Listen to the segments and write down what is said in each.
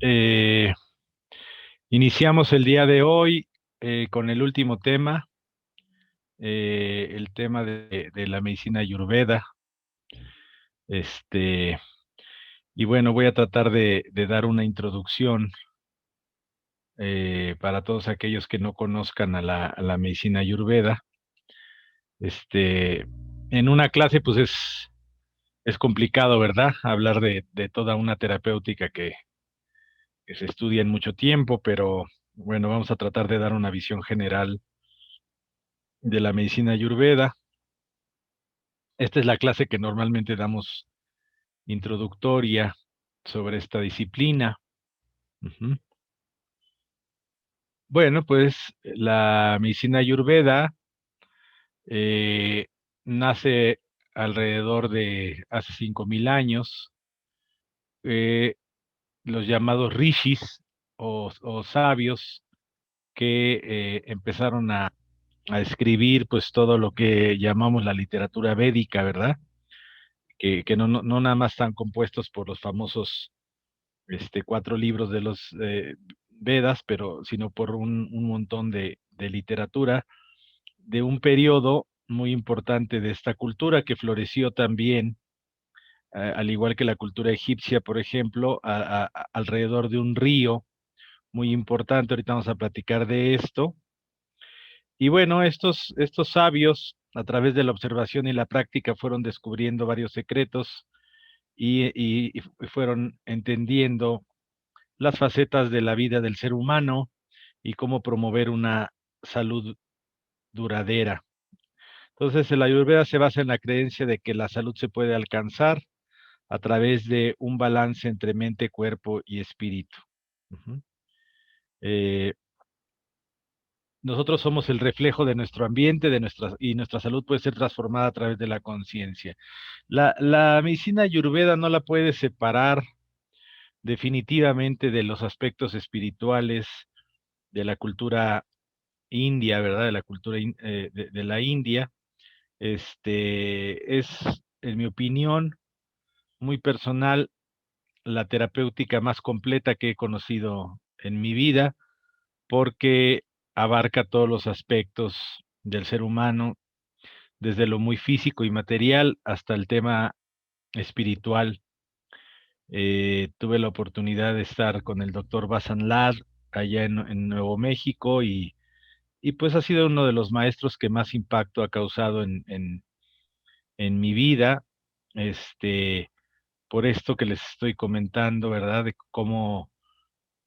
Eh, Iniciamos el día de hoy con el último tema, el tema de la medicina ayurveda. Este, y bueno, voy a tratar de dar una introducción para todos aquellos que no conozcan a la medicina ayurveda. Este, en una clase, pues es complicado, ¿verdad? Hablar de toda una terapéutica que se estudia en mucho tiempo, pero bueno, vamos a tratar de dar una visión general de la medicina ayurveda. Esta es la clase que normalmente damos introductoria sobre esta disciplina. Ujú. Bueno, pues la medicina ayurveda eh, nace alrededor de hace 5.000 años. eh, los llamados rishis o sabios que empezaron a escribir pues todo lo que llamamos la literatura védica, ¿verdad? Que no nada más están compuestos por los famosos 4 libros de los Vedas, pero sino por un montón de literatura de un periodo muy importante de esta cultura que floreció también, al igual que la cultura egipcia, por ejemplo, alrededor de un río muy importante. Ahorita vamos a platicar de esto. Y bueno, estos sabios, a través de la observación y la práctica, fueron descubriendo varios secretos y fueron entendiendo las facetas de la vida del ser humano y cómo promover una salud duradera. Entonces, la Ayurveda se basa en la creencia de que la salud se puede alcanzar a través de un balance entre mente, cuerpo y espíritu. Ujú. Eh, Nosotros somos el reflejo de nuestro ambiente, y nuestra salud puede ser transformada a través de la conciencia. La medicina ayurveda no la puede separar definitivamente de los aspectos espirituales de la cultura india, ¿verdad? De la cultura de la India. Es, en mi opinión, muy personal, la terapéutica más completa que he conocido en mi vida, porque abarca todos los aspectos del ser humano, desde lo muy físico y material hasta el tema espiritual. Tuve la oportunidad de estar con el doctor Basan Lad allá en Nuevo México y pues ha sido uno de los maestros que más impacto ha causado en mi vida, este, por esto que les estoy comentando, ¿verdad? De cómo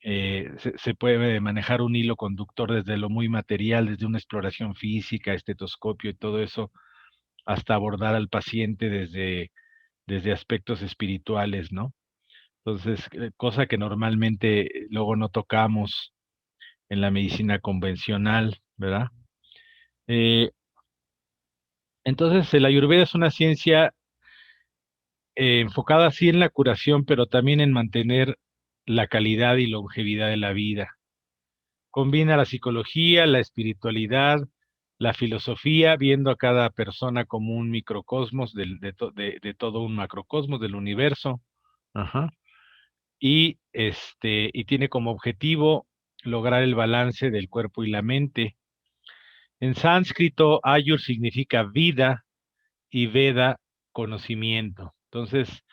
se puede manejar un hilo conductor desde lo muy material, desde una exploración física, estetoscopio y todo eso, hasta abordar al paciente desde aspectos espirituales, ¿no? Entonces, cosa que normalmente luego no tocamos en la medicina convencional, ¿verdad? Eh, entonces, la Ayurveda es una ciencia enfocada así en la curación, pero también en mantener la calidad y longevidad de la vida. Combina la psicología, la espiritualidad, la filosofía, viendo a cada persona como un microcosmos de todo un macrocosmos del universo. Ajá. Y tiene como objetivo lograr el balance del cuerpo y la mente. En sánscrito, Ayur significa vida y Veda, conocimiento. Entonces,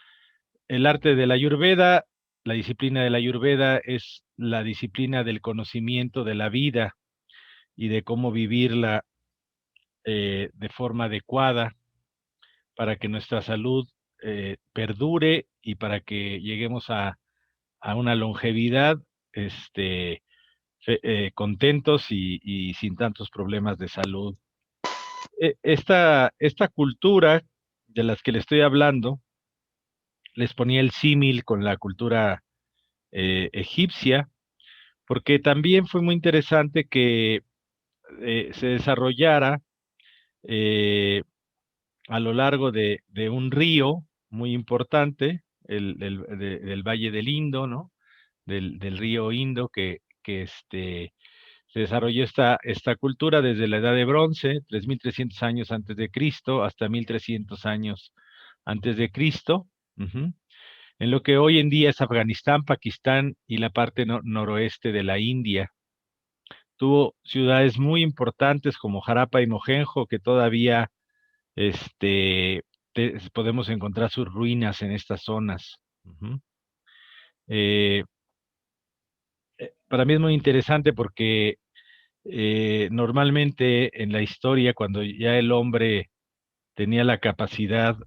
el arte de la Ayurveda, la disciplina de la Ayurveda es la disciplina del conocimiento de la vida y de cómo vivirla de forma adecuada para que nuestra salud perdure y para que lleguemos a una longevidad este, contentos y sin tantos problemas de salud. Esta cultura de las que le estoy hablando, les ponía el símil con la cultura egipcia, porque también fue muy interesante que se desarrollara eh, a lo largo de un río muy importante, del Valle del Indo, ¿no? Del río Indo, que se desarrolló esta cultura desde la Edad de Bronce, 3.300 años antes de Cristo, hasta 1.300 años antes de Cristo. Ujú. en lo que hoy en día es Afganistán, Pakistán y la parte noroeste de la India. Tuvo ciudades muy importantes como Jarapa y Mohenjo, que todavía este, podemos encontrar sus ruinas en estas zonas. Ujú. Eh, para mí es muy interesante porque normalmente en la historia, cuando ya el hombre tenía la capacidad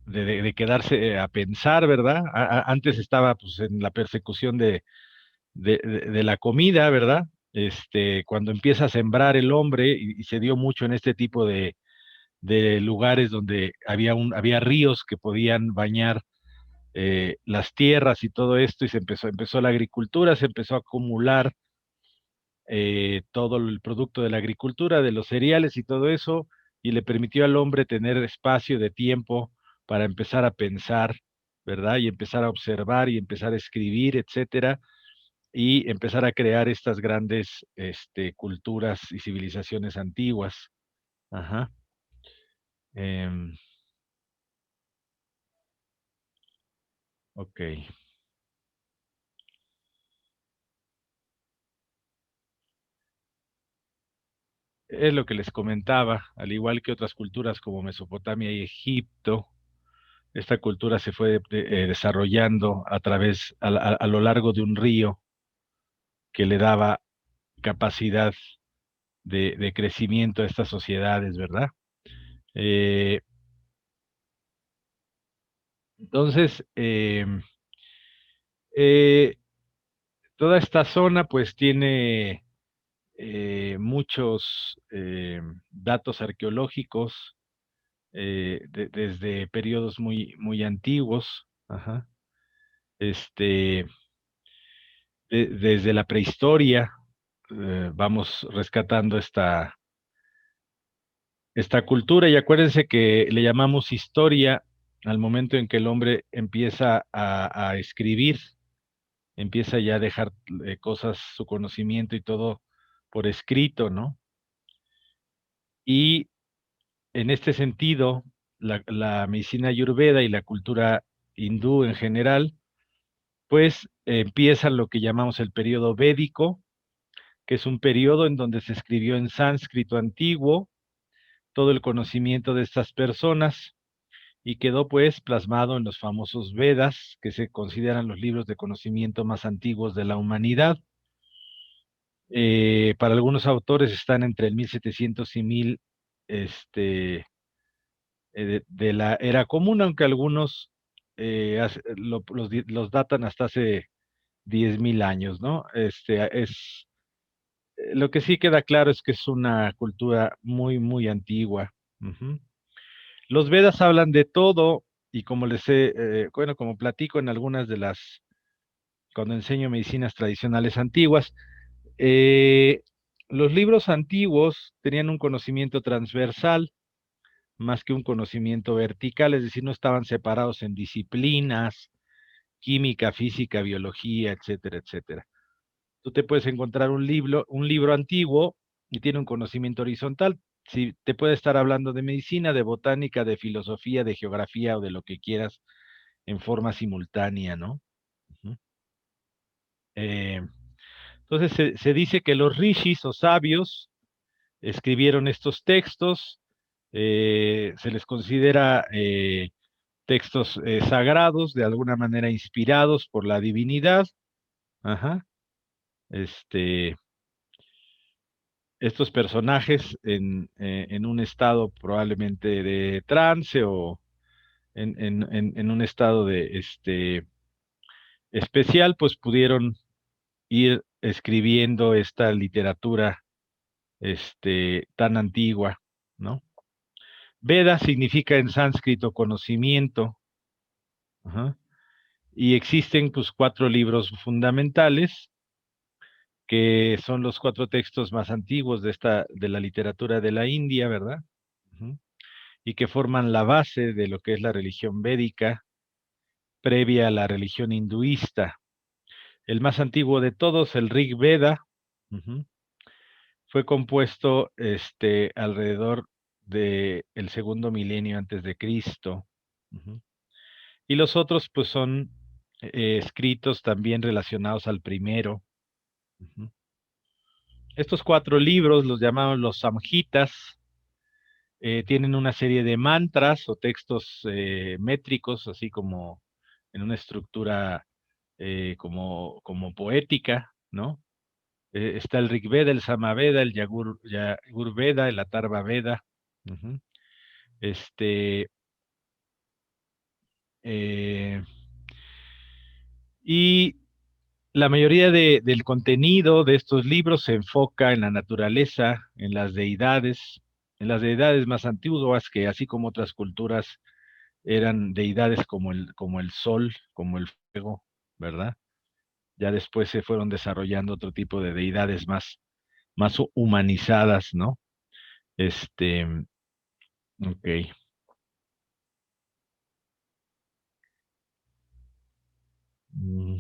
de quedarse a pensar, ¿verdad? Antes estaba pues en la persecución de la comida, ¿verdad? Cuando empieza a sembrar el hombre, y se dio mucho en este tipo de lugares donde había ríos que podían bañar las tierras y todo esto, y empezó la agricultura, se empezó a acumular todo el producto de la agricultura, de los cereales y todo eso, y le permitió al hombre tener espacio de tiempo para empezar a pensar, ¿verdad? Y empezar a observar y empezar a escribir, etcétera, y empezar a crear estas grandes culturas y civilizaciones antiguas. Ajá. em, ok. Es lo que les comentaba, al igual que otras culturas como Mesopotamia y Egipto, esta cultura se fue desarrollando a lo largo de un río que le daba capacidad de crecimiento a estas sociedades, ¿verdad? Eh, entonces, eh, toda esta zona pues tiene muchos datos arqueológicos desde periodos muy antiguos, ajá. este, desde la prehistoria, vamos rescatando esta cultura, y acuérdense que le llamamos historia al momento en que el hombre empieza a escribir, empieza ya a dejar cosas, su conocimiento y todo por escrito, ¿no? Y en este sentido, la medicina ayurveda y la cultura hindú en general, pues empiezan lo que llamamos el periodo védico, que es un periodo en donde se escribió en sánscrito antiguo todo el conocimiento de estas personas, y quedó pues plasmado en los famosos Vedas, que se consideran los libros de conocimiento más antiguos de la humanidad. Para algunos autores están entre el 1700 y 1000 este, de la era común, aunque algunos los datan hasta hace 10.000 años, ¿no? Lo que sí queda claro es que es una cultura muy antigua. Ujú. Los Vedas hablan de todo, y como bueno, como platico en algunas cuando enseño medicinas tradicionales antiguas, eh, los libros antiguos tenían un conocimiento transversal más que un conocimiento vertical, es decir, no estaban separados en disciplinas, química, física, biología, etcétera, etcétera. Tú te puedes encontrar un libro antiguo y tiene un conocimiento horizontal. Si te puede estar hablando de medicina, de botánica, de filosofía, de geografía o de lo que quieras en forma simultánea, ¿no? Ujú. Eh, entonces se dice que los rishis o sabios escribieron estos textos, se les considera textos sagrados, de alguna manera inspirados por la divinidad. Ajá. Este, Estos personajes en un estado probablemente de trance, o en un estado de especial, pues pudieron ir escribiendo esta literatura tan antigua, ¿no? Veda significa en sánscrito conocimiento, ajá, y existen pues 4 libros fundamentales, que son los 4 textos más antiguos de la literatura de la India, ¿verdad? Ujú. Y que forman la base de lo que es la religión védica, previa a la religión hinduista. El más antiguo de todos, el Rig Veda, ujú, fue compuesto alrededor del segundo milenio antes de Cristo. Ujú. Y los otros, pues, son escritos también relacionados al primero. Ujú. Estos 4 libros los llamamos los Samhitas. Tienen una serie de mantras o textos métricos, así como en una estructura como poética, ¿no? Está el Rig Veda, el Samaveda, el Yagur Veda, el Atharva Veda. Ujú. Este, eh, y la mayoría del contenido de estos libros se enfoca en la naturaleza, en las deidades más antiguas, que así como otras culturas eran deidades como el sol, como el fuego, ¿verdad? Ya después se fueron desarrollando otro tipo de deidades más humanizadas, ¿no? Este, ok. Mm,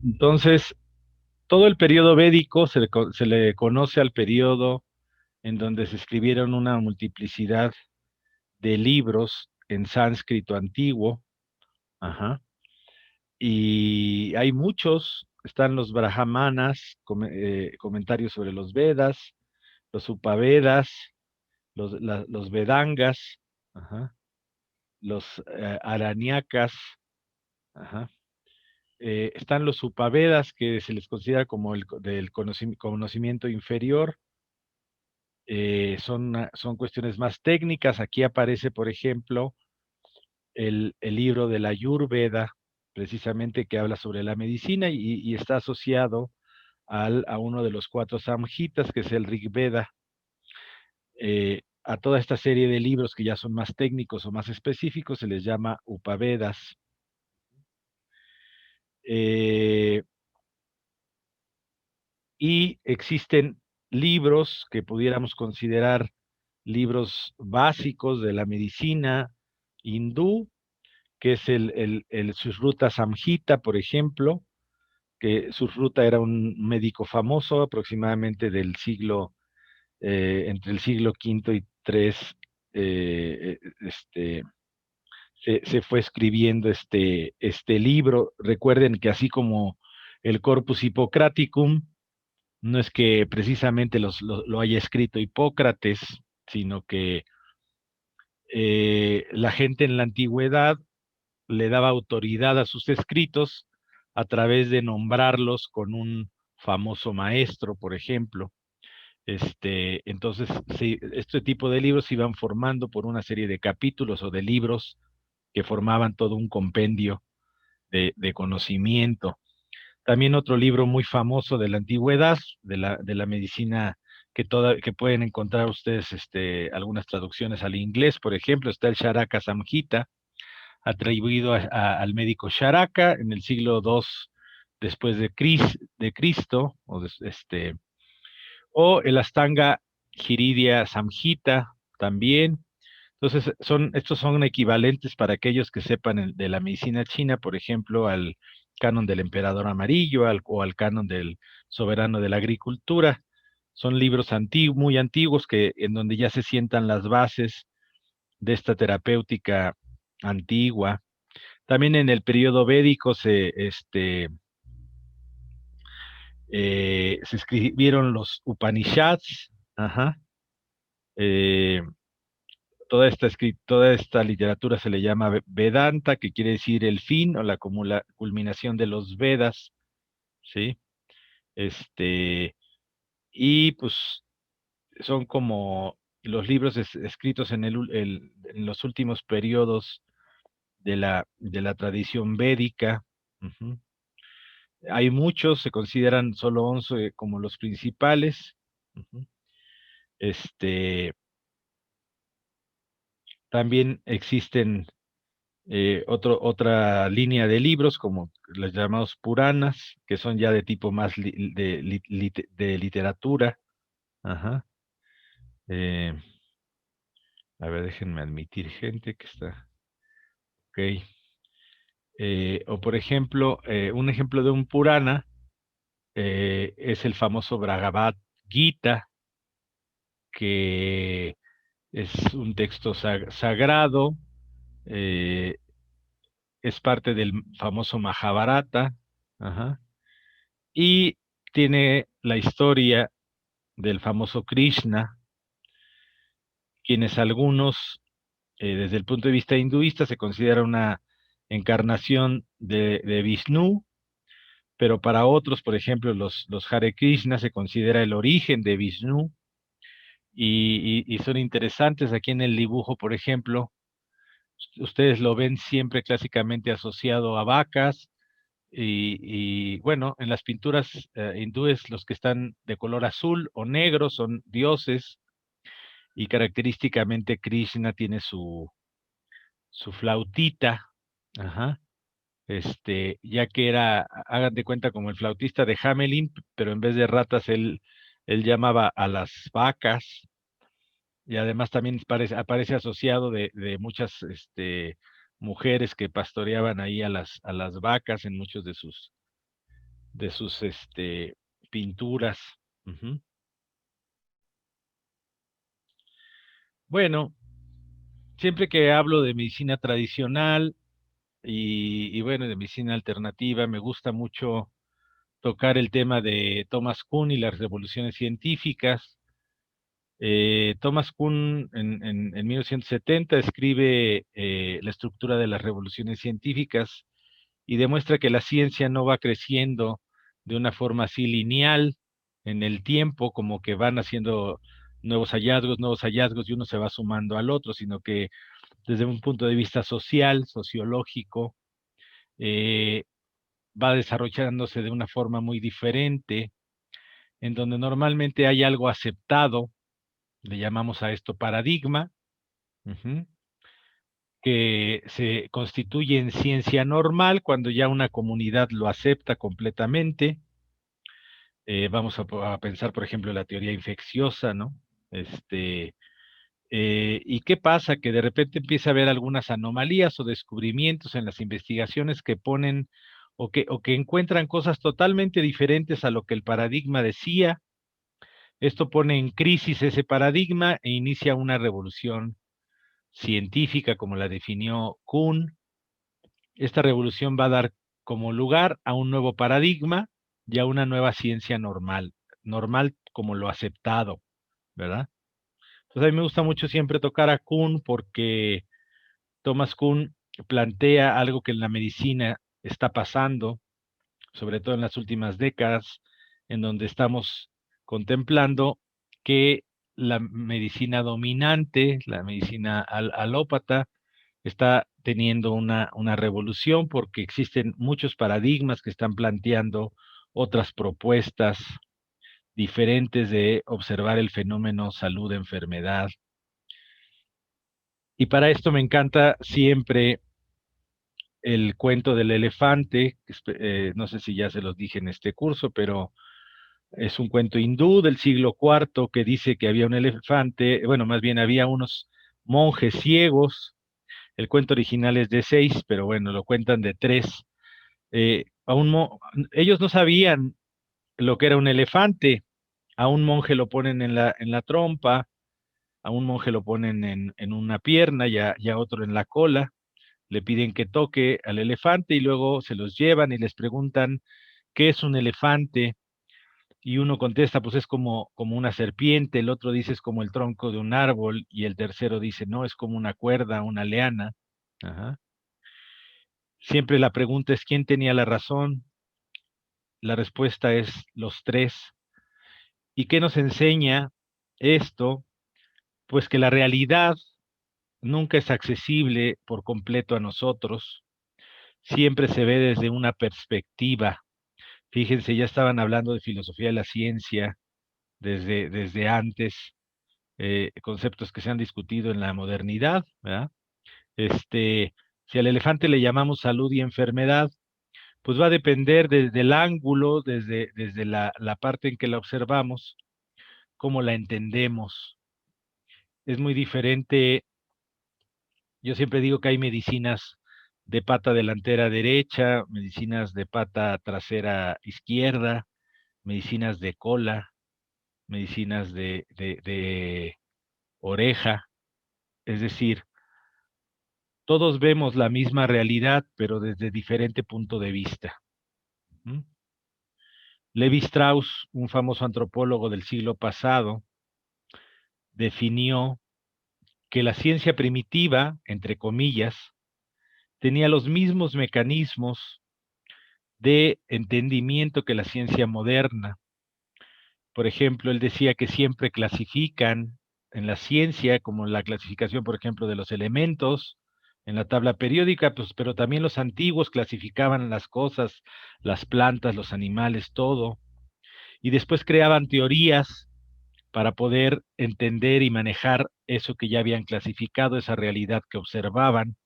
Entonces, todo el periodo védico se le conoce al periodo en donde se escribieron una multiplicidad de libros en sánscrito antiguo, ajá, y hay muchos, están los brahmanas, comentarios sobre los Vedas, los Upavedas, los Vedangas, ajá, los Aranyakas, ajá. Están los Upavedas, que se les considera como del conocimiento inferior, son cuestiones más técnicas. Aquí aparece, por ejemplo, el libro de la Ayurveda, precisamente que habla sobre la medicina y está asociado a uno de los 4 samhitas, que es el Rig Veda. A toda esta serie de libros que ya son más técnicos o más específicos se les llama Upavedas. Eh, y existen libros que pudiéramos considerar libros básicos de la medicina hindú, que es el Sushruta Samhita, por ejemplo, que Sushruta era un médico famoso aproximadamente entre el siglo V y III, se fue escribiendo este libro. Recuerden que así como el Corpus Hippocraticum, no es que precisamente lo haya escrito Hipócrates, sino que la gente en la antigüedad le daba autoridad a sus escritos a través de nombrarlos con un famoso maestro, por ejemplo. Entonces, sí, este tipo de libros se iban formando por una serie de capítulos o de libros que formaban todo un compendio de conocimiento. También otro libro muy famoso de la antigüedad, de la medicina, que pueden encontrar ustedes algunas traducciones al inglés, por ejemplo, está el Charaka Samhita, atribuido al médico Charaka en el siglo II después de Cristo, o el Astanga Hiridia Samhita también. Entonces, estos son equivalentes para aquellos que sepan de la medicina china, por ejemplo, al canon del emperador amarillo o al canon del soberano de la agricultura. Son libros muy antiguos en donde ya se sientan las bases de esta terapéutica antigua. También en el periodo védico se escribieron los Upanishads, ajá, eh, toda esta literatura se le llama Vedanta, que quiere decir el fin o la culminación de los Vedas, ¿sí? Este, y pues son como los libros escritos en los últimos periodos de la tradición védica. Ujú. Hay muchos, se consideran solo 11 como los principales. Ujú. Este, También existen otra línea de libros, como los llamados Puranas, que son ya de tipo más de literatura. Ajá. Eh, a ver, déjenme admitir gente que está. Ok. O por ejemplo, un ejemplo de un Purana es el famoso Bhagavad Gita, que es un texto sagrado, eh, es parte del famoso Mahabharata, ajá, y tiene la historia del famoso Krishna, quienes algunos, desde el punto de vista hinduista, se considera una encarnación de Vishnu, pero para otros, por ejemplo, los Hare Krishna, se considera el origen de Vishnu, y son interesantes. Aquí en el dibujo, por ejemplo, ustedes lo ven siempre clásicamente asociado a vacas, bueno, en las pinturas hindúes, los que están de color azul o negro son dioses, y característicamente Krishna tiene su flautita, ajá, ya que era, hagan de cuenta, como el flautista de Hamelin, pero en vez de ratas, él llamaba a las vacas, y además también aparece asociado de muchas mujeres que pastoreaban ahí a las vacas en muchos de sus pinturas. Ujú. Bueno, siempre que hablo de medicina tradicional y bueno, de medicina alternativa, me gusta mucho tocar el tema de Thomas Kuhn y las revoluciones científicas. Thomas Kuhn en 1970 escribe la estructura de las revoluciones científicas y demuestra que la ciencia no va creciendo de una forma así lineal en el tiempo, como que van haciendo nuevos hallazgos y uno se va sumando al otro, sino que desde un punto de vista social, sociológico, eh, va desarrollándose de una forma muy diferente, en donde normalmente hay algo aceptado, le llamamos a esto paradigma, ujú, que se constituye en ciencia normal cuando ya una comunidad lo acepta completamente. Vamos a pensar, por ejemplo, en la teoría infecciosa, ¿no? Este, ¿Y qué pasa? Que de repente empieza a haber algunas anomalías o descubrimientos en las investigaciones que ponen o que encuentran cosas totalmente diferentes a lo que el paradigma decía. Esto pone en crisis ese paradigma e inicia una revolución científica, como la definió Kuhn. Esta revolución va a dar como lugar a un nuevo paradigma y a una nueva ciencia normal, normal como lo aceptado, ¿verdad? Entonces a mí me gusta mucho siempre tocar a Kuhn porque Thomas Kuhn plantea algo que en la medicina está pasando, sobre todo en las últimas décadas, en donde estamos contemplando que la medicina dominante, la medicina alópata, está teniendo una revolución porque existen muchos paradigmas que están planteando otras propuestas diferentes de observar el fenómeno salud-enfermedad. Y para esto me encanta siempre el cuento del elefante, no sé si ya se los dije en este curso, pero es un cuento hindú del siglo IV que dice que había un elefante, bueno, más bien había unos monjes ciegos. El cuento original es de 6, pero bueno, lo cuentan de 3. Ellos no sabían lo que era un elefante. A un monje lo ponen en la trompa, a un monje lo ponen en una pierna y a otro en la cola. Le piden que toque al elefante y luego se los llevan y les preguntan qué es un elefante. Y uno contesta, pues es como una serpiente, el otro dice es como el tronco de un árbol, y el tercero dice, no, es como una cuerda, una liana. Ajá. Siempre la pregunta es quién tenía la razón. La respuesta es los tres. ¿Y qué nos enseña esto? Pues que la realidad nunca es accesible por completo a nosotros, siempre se ve desde una perspectiva. Fíjense, ya estaban hablando de filosofía de la ciencia desde antes, conceptos que se han discutido en la modernidad, ¿verdad? Este, si al elefante le llamamos salud y enfermedad, pues va a depender desde el ángulo, desde la parte en que la observamos, cómo la entendemos. Es muy diferente. Yo siempre digo que hay medicinas de pata delantera derecha, medicinas de pata trasera izquierda, medicinas de cola, medicinas de oreja. Es decir, todos vemos la misma realidad, pero desde diferente punto de vista. ¿Mm? Levi Strauss, un famoso antropólogo del siglo pasado, definió que la ciencia primitiva, entre comillas, tenía los mismos mecanismos de entendimiento que la ciencia moderna. Por ejemplo, él decía que siempre clasifican en la ciencia, como la clasificación, por ejemplo, de los elementos en la tabla periódica, pues, pero también los antiguos clasificaban las cosas, las plantas, los animales, todo, y después creaban teorías para poder entender y manejar eso que ya habían clasificado, esa realidad que observaban,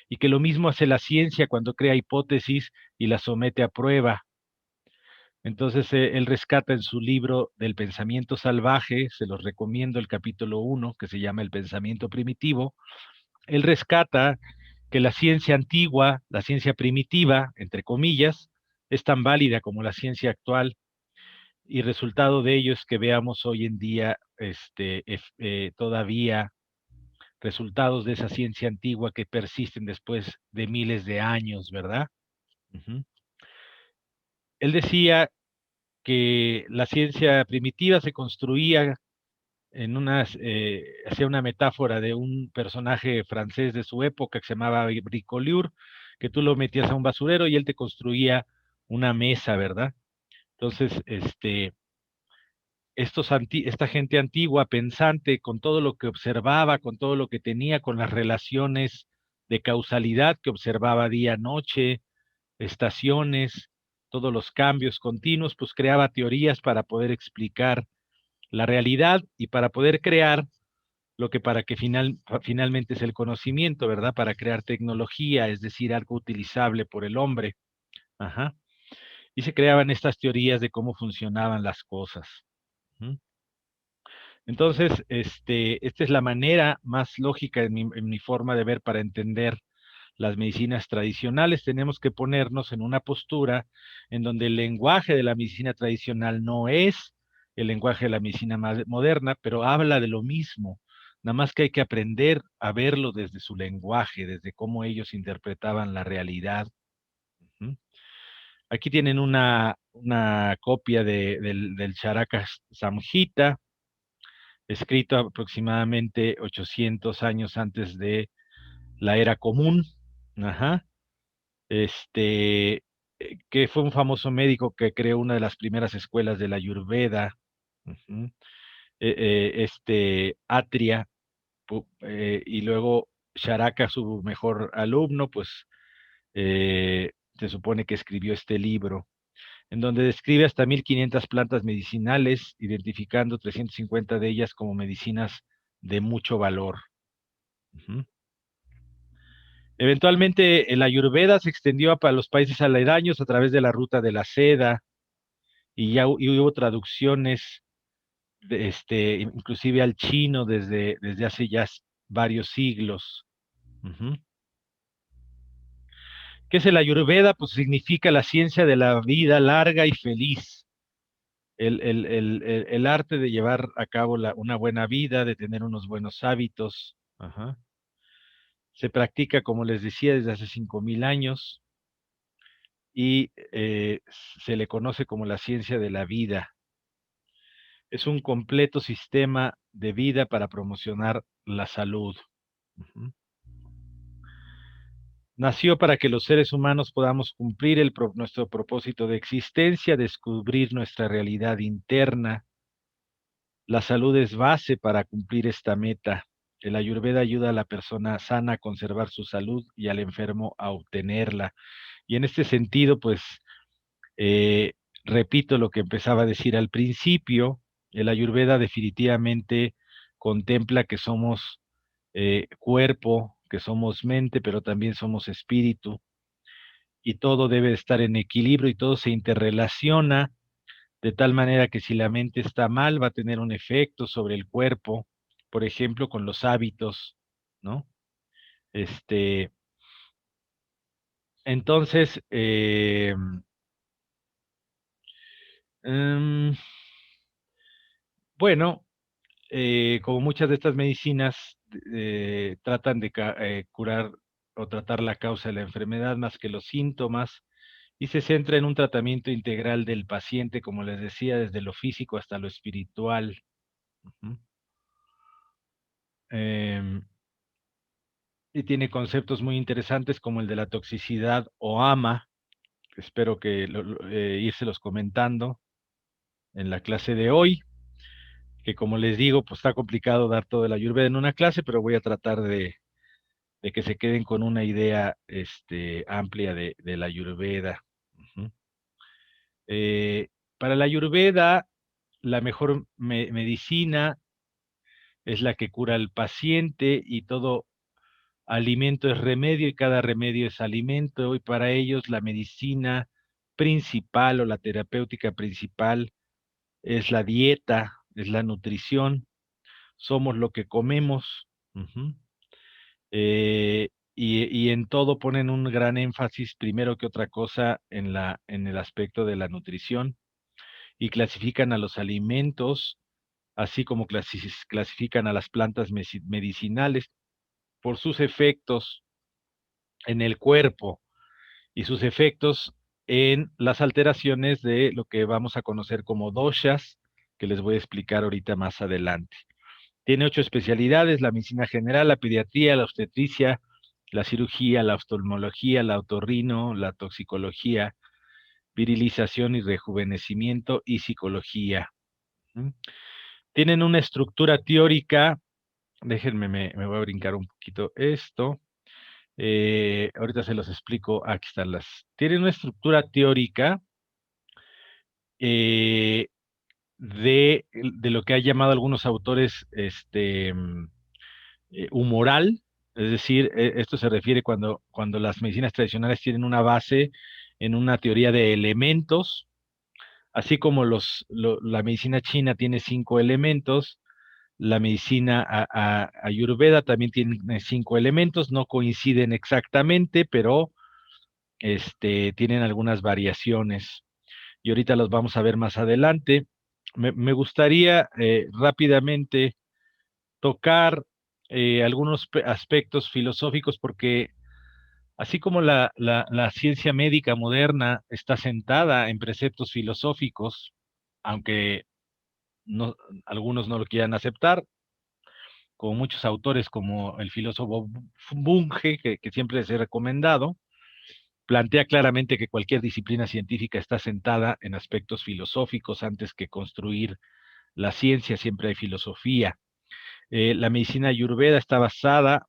y que lo mismo hace la ciencia cuando crea hipótesis y la somete a prueba. Entonces, él rescata en su libro del pensamiento salvaje, se los recomiendo el capítulo 1, que se llama El pensamiento primitivo. Él rescata que la ciencia antigua, la ciencia primitiva, entre comillas, es tan válida como la ciencia actual, y resultado de ello es que veamos hoy en día todavía resultados de esa ciencia antigua que persisten después de miles de años, ¿verdad? Ujú. Él decía que la ciencia primitiva se construía en hacía una metáfora de un personaje francés de su época que se llamaba Bricoleur, que tú lo metías a un basurero y él te construía una mesa, ¿verdad? Entonces, esta gente antigua, pensante, con todo lo que observaba, con todo lo que tenía, con las relaciones de causalidad que observaba día, noche, estaciones, todos los cambios continuos, pues creaba teorías para poder explicar la realidad y para poder crear lo que para que finalmente es el conocimiento, ¿verdad? Para crear tecnología, es decir, algo utilizable por el hombre. Ajá. Y se creaban estas teorías de cómo funcionaban las cosas. ¿Mm? Entonces, esta es la manera más lógica en mi forma de ver para entender las medicinas tradicionales. Tenemos que ponernos en una postura en donde el lenguaje de la medicina tradicional no es el lenguaje de la medicina moderna, pero habla de lo mismo. Nada más que hay que aprender a verlo desde su lenguaje, desde cómo ellos interpretaban la realidad. Ujú. Aquí tienen una copia del Charaka Samhita, escrito aproximadamente 800 años antes de la era común. Ajá. este, que fue un famoso médico que creó una de las primeras escuelas de la Ayurveda. Ujú. Atria, y luego Charaka, su mejor alumno, pues se supone que escribió este libro, en donde describe hasta 1500 plantas medicinales, identificando 350 de ellas como medicinas de mucho valor. Ujú. Eventualmente, la Ayurveda se extendió para los países aledaños a través de la ruta de la seda, y ya y hubo traducciones, inclusive al chino desde hace ya varios siglos. Ujú. ¿Qué es el Ayurveda? Pues significa la ciencia de la vida larga y feliz, el arte de llevar a cabo una buena vida, de tener unos buenos hábitos. Ajá. Se practica, como les decía, desde hace 5000 años, y se le conoce como la ciencia de la vida. Es un completo sistema de vida para promocionar la salud. Ujú. Nació para que los seres humanos podamos cumplir nuestro propósito de existencia, descubrir nuestra realidad interna. La salud es base para cumplir esta meta. El Ayurveda ayuda a la persona sana a conservar su salud y al enfermo a obtenerla. Y en este sentido, pues, eh, repito lo que empezaba a decir al principio. El Ayurveda definitivamente contempla que somos cuerpo, que somos mente, pero también somos espíritu, y todo debe estar en equilibrio y todo se interrelaciona de tal manera que si la mente está mal va a tener un efecto sobre el cuerpo, por ejemplo, con los hábitos, ¿no? Este, entonces, em, bueno, como muchas de estas medicinas tratan de curar o tratar la causa de la enfermedad más que los síntomas, y se centra en un tratamiento integral del paciente, como les decía, desde lo físico hasta lo espiritual. Ujú. Em, y tiene conceptos muy interesantes como el de la toxicidad o AMA, que espero que írselos comentando en la clase de hoy, que como les digo, pues está complicado dar todo el Ayurveda en una clase, pero voy a tratar de que se queden con una idea amplia de la Ayurveda. Ujú. Para la Ayurveda, la mejor medicina es la que cura al paciente, y todo alimento es remedio y cada remedio es alimento, y para ellos la medicina principal o la terapéutica principal es la dieta, es la nutrición, somos lo que comemos. Ujú. Y en todo ponen un gran énfasis, primero que otra cosa, en el aspecto de la nutrición, y clasifican a los alimentos, así como clasifican a las plantas medicinales por sus efectos en el cuerpo y sus efectos en las alteraciones de lo que vamos a conocer como doshas, que les voy a explicar ahorita más adelante. Tiene 8 especialidades: la medicina general, la pediatría, la obstetricia, la cirugía, la oftalmología, la otorrino, la toxicología, virilización y rejuvenecimiento y psicología. ¿Mm? Tienen una estructura teórica, déjenme, me voy a brincar un poquito esto. Ahorita se los explico, aquí están tienen una estructura teórica eh, de lo que han llamado algunos autores humoral, es decir, esto se refiere cuando las medicinas tradicionales tienen una base en una teoría de elementos, así como la medicina china tiene 5 elementos. La medicina ayurveda también tiene 5 elementos, no coinciden exactamente, pero tienen algunas variaciones, y ahorita los vamos a ver más adelante. Me gustaría rápidamente tocar algunos aspectos filosóficos, porque así como la ciencia médica moderna está sentada en preceptos filosóficos, aunque no, algunos no lo quieran aceptar, como muchos autores, como el filósofo Bunge, que siempre les he recomendado, plantea claramente que cualquier disciplina científica está sentada en aspectos filosóficos. Antes que construir la ciencia, siempre hay filosofía. La medicina ayurveda está basada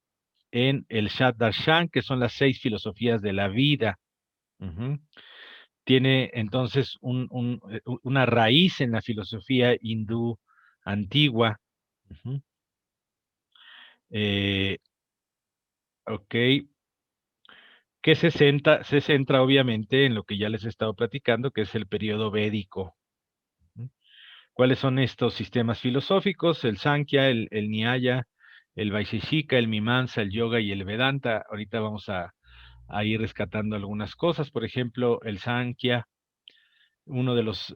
en el Shat-Darshan, que son las 6 filosofías de la vida. Ujú. Tiene entonces una raíz en la filosofía hindú antigua. Ujú. Eh, ok, que se centra obviamente en lo que ya les he estado platicando, que es el periodo védico. Ujú. ¿Cuáles son estos sistemas filosóficos? El Sankhya, el Nyaya, el Vaisheshika, el Mimamsa, el Yoga y el Vedanta. Ahorita vamos a ir rescatando algunas cosas. Por ejemplo, el Sankhya, uno de los,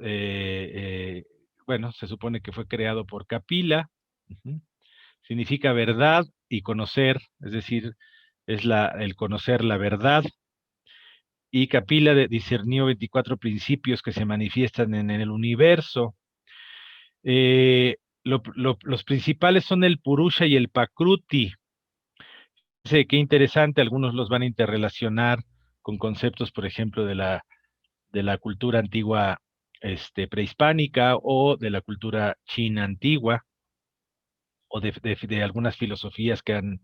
bueno, se supone que fue creado por Kapila. Ujú. Significa verdad y conocer, es decir, es el conocer la verdad. Y Kapila discernió 24 principios que se manifiestan en el universo. Eh, los principales son el Purusha y el Prakruti. Qué interesante, algunos los van a interrelacionar con conceptos, por ejemplo, de la cultura antigua prehispánica, o de la cultura china antigua, o de algunas filosofías que han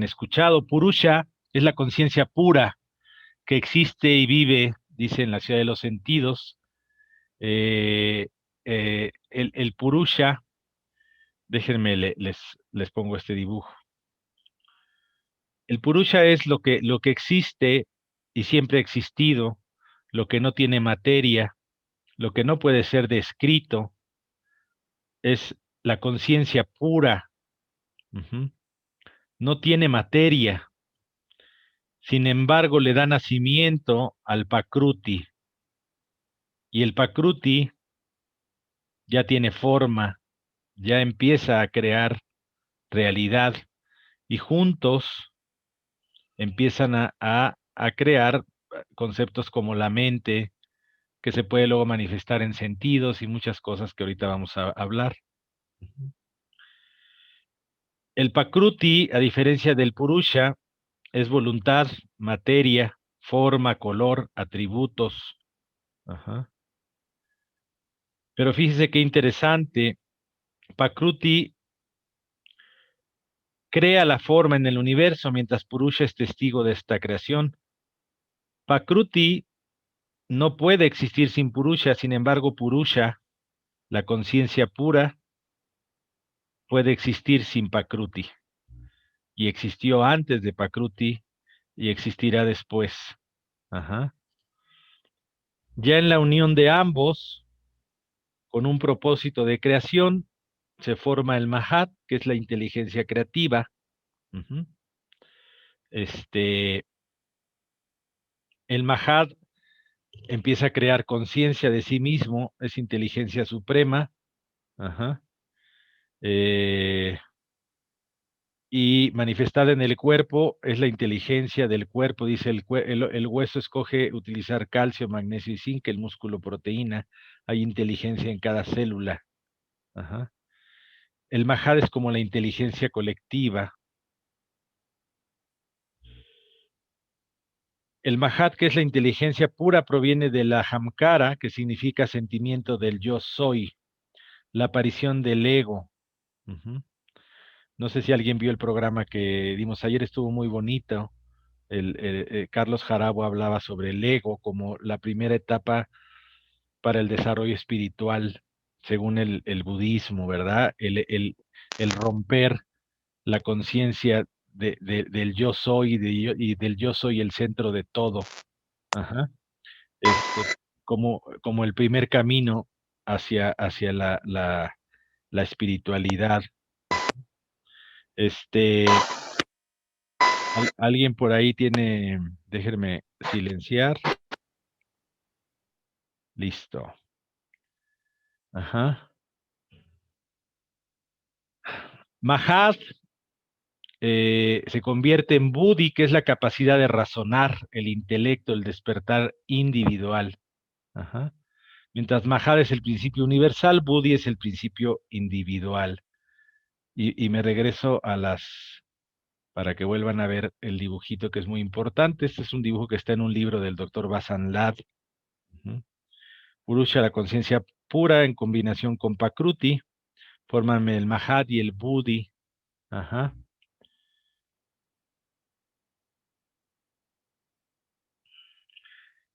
escuchado. Purusha es la conciencia pura que existe y vive, dice, en la ciudad de los sentidos. Eh, el Purusha, déjenme, les pongo este dibujo. El Purusha es lo que existe y siempre ha existido, lo que no tiene materia, lo que no puede ser descrito, es la conciencia pura. Ujú. No tiene materia, sin embargo le da nacimiento al Prakruti, y el Prakruti ya tiene forma, ya empieza a crear realidad, y juntos empiezan a crear conceptos como la mente, que se puede luego manifestar en sentidos y muchas cosas que ahorita vamos a hablar. El Prakruti, a diferencia del Purusha, es voluntad, materia, forma, color, atributos. Ajá. Pero fíjese qué interesante, Prakruti crea la forma en el universo, mientras Purusha es testigo de esta creación. Prakruti no puede existir sin Purusha, sin embargo, Purusha, la conciencia pura, puede existir sin Prakruti. Y existió antes de Prakruti y existirá después. Ajá. Ya en la unión de ambos, con un propósito de creación, se forma el Mahat, que es la inteligencia creativa. Ujú. El Mahat empieza a crear conciencia de sí mismo, es inteligencia suprema. Ajá. Eh, y manifestada en el cuerpo es la inteligencia del cuerpo, dice el hueso escoge utilizar calcio, magnesio y zinc, el músculo proteína, hay inteligencia en cada célula. Ajá. El Mahad es como la inteligencia colectiva. El Mahad, que es la inteligencia pura, proviene de la Hamkara, que significa sentimiento del yo soy, la aparición del ego. Ujú. No sé si alguien vio el programa que dimos ayer, estuvo muy bonito. Carlos Jarabo hablaba sobre el ego como la primera etapa para el desarrollo espiritual, según el budismo, ¿verdad? El romper la conciencia del yo soy y del yo soy el centro de todo. Ajá. Como el primer camino hacia la espiritualidad. Este, alguien por ahí tiene, déjenme silenciar. Listo. Ajá. Mahad se convierte en Buddhi, que es la capacidad de razonar, el intelecto, el despertar individual. Ajá. Mientras Mahad es el principio universal, Buddhi es el principio individual. Y me regreso para que vuelvan a ver el dibujito que es muy importante. Este es un dibujo que está en un libro del doctor Basan Lad. Ujú. Purusha, la conciencia pura en combinación con Prakruti, forman el Mahad y el Buddhi. Ajá.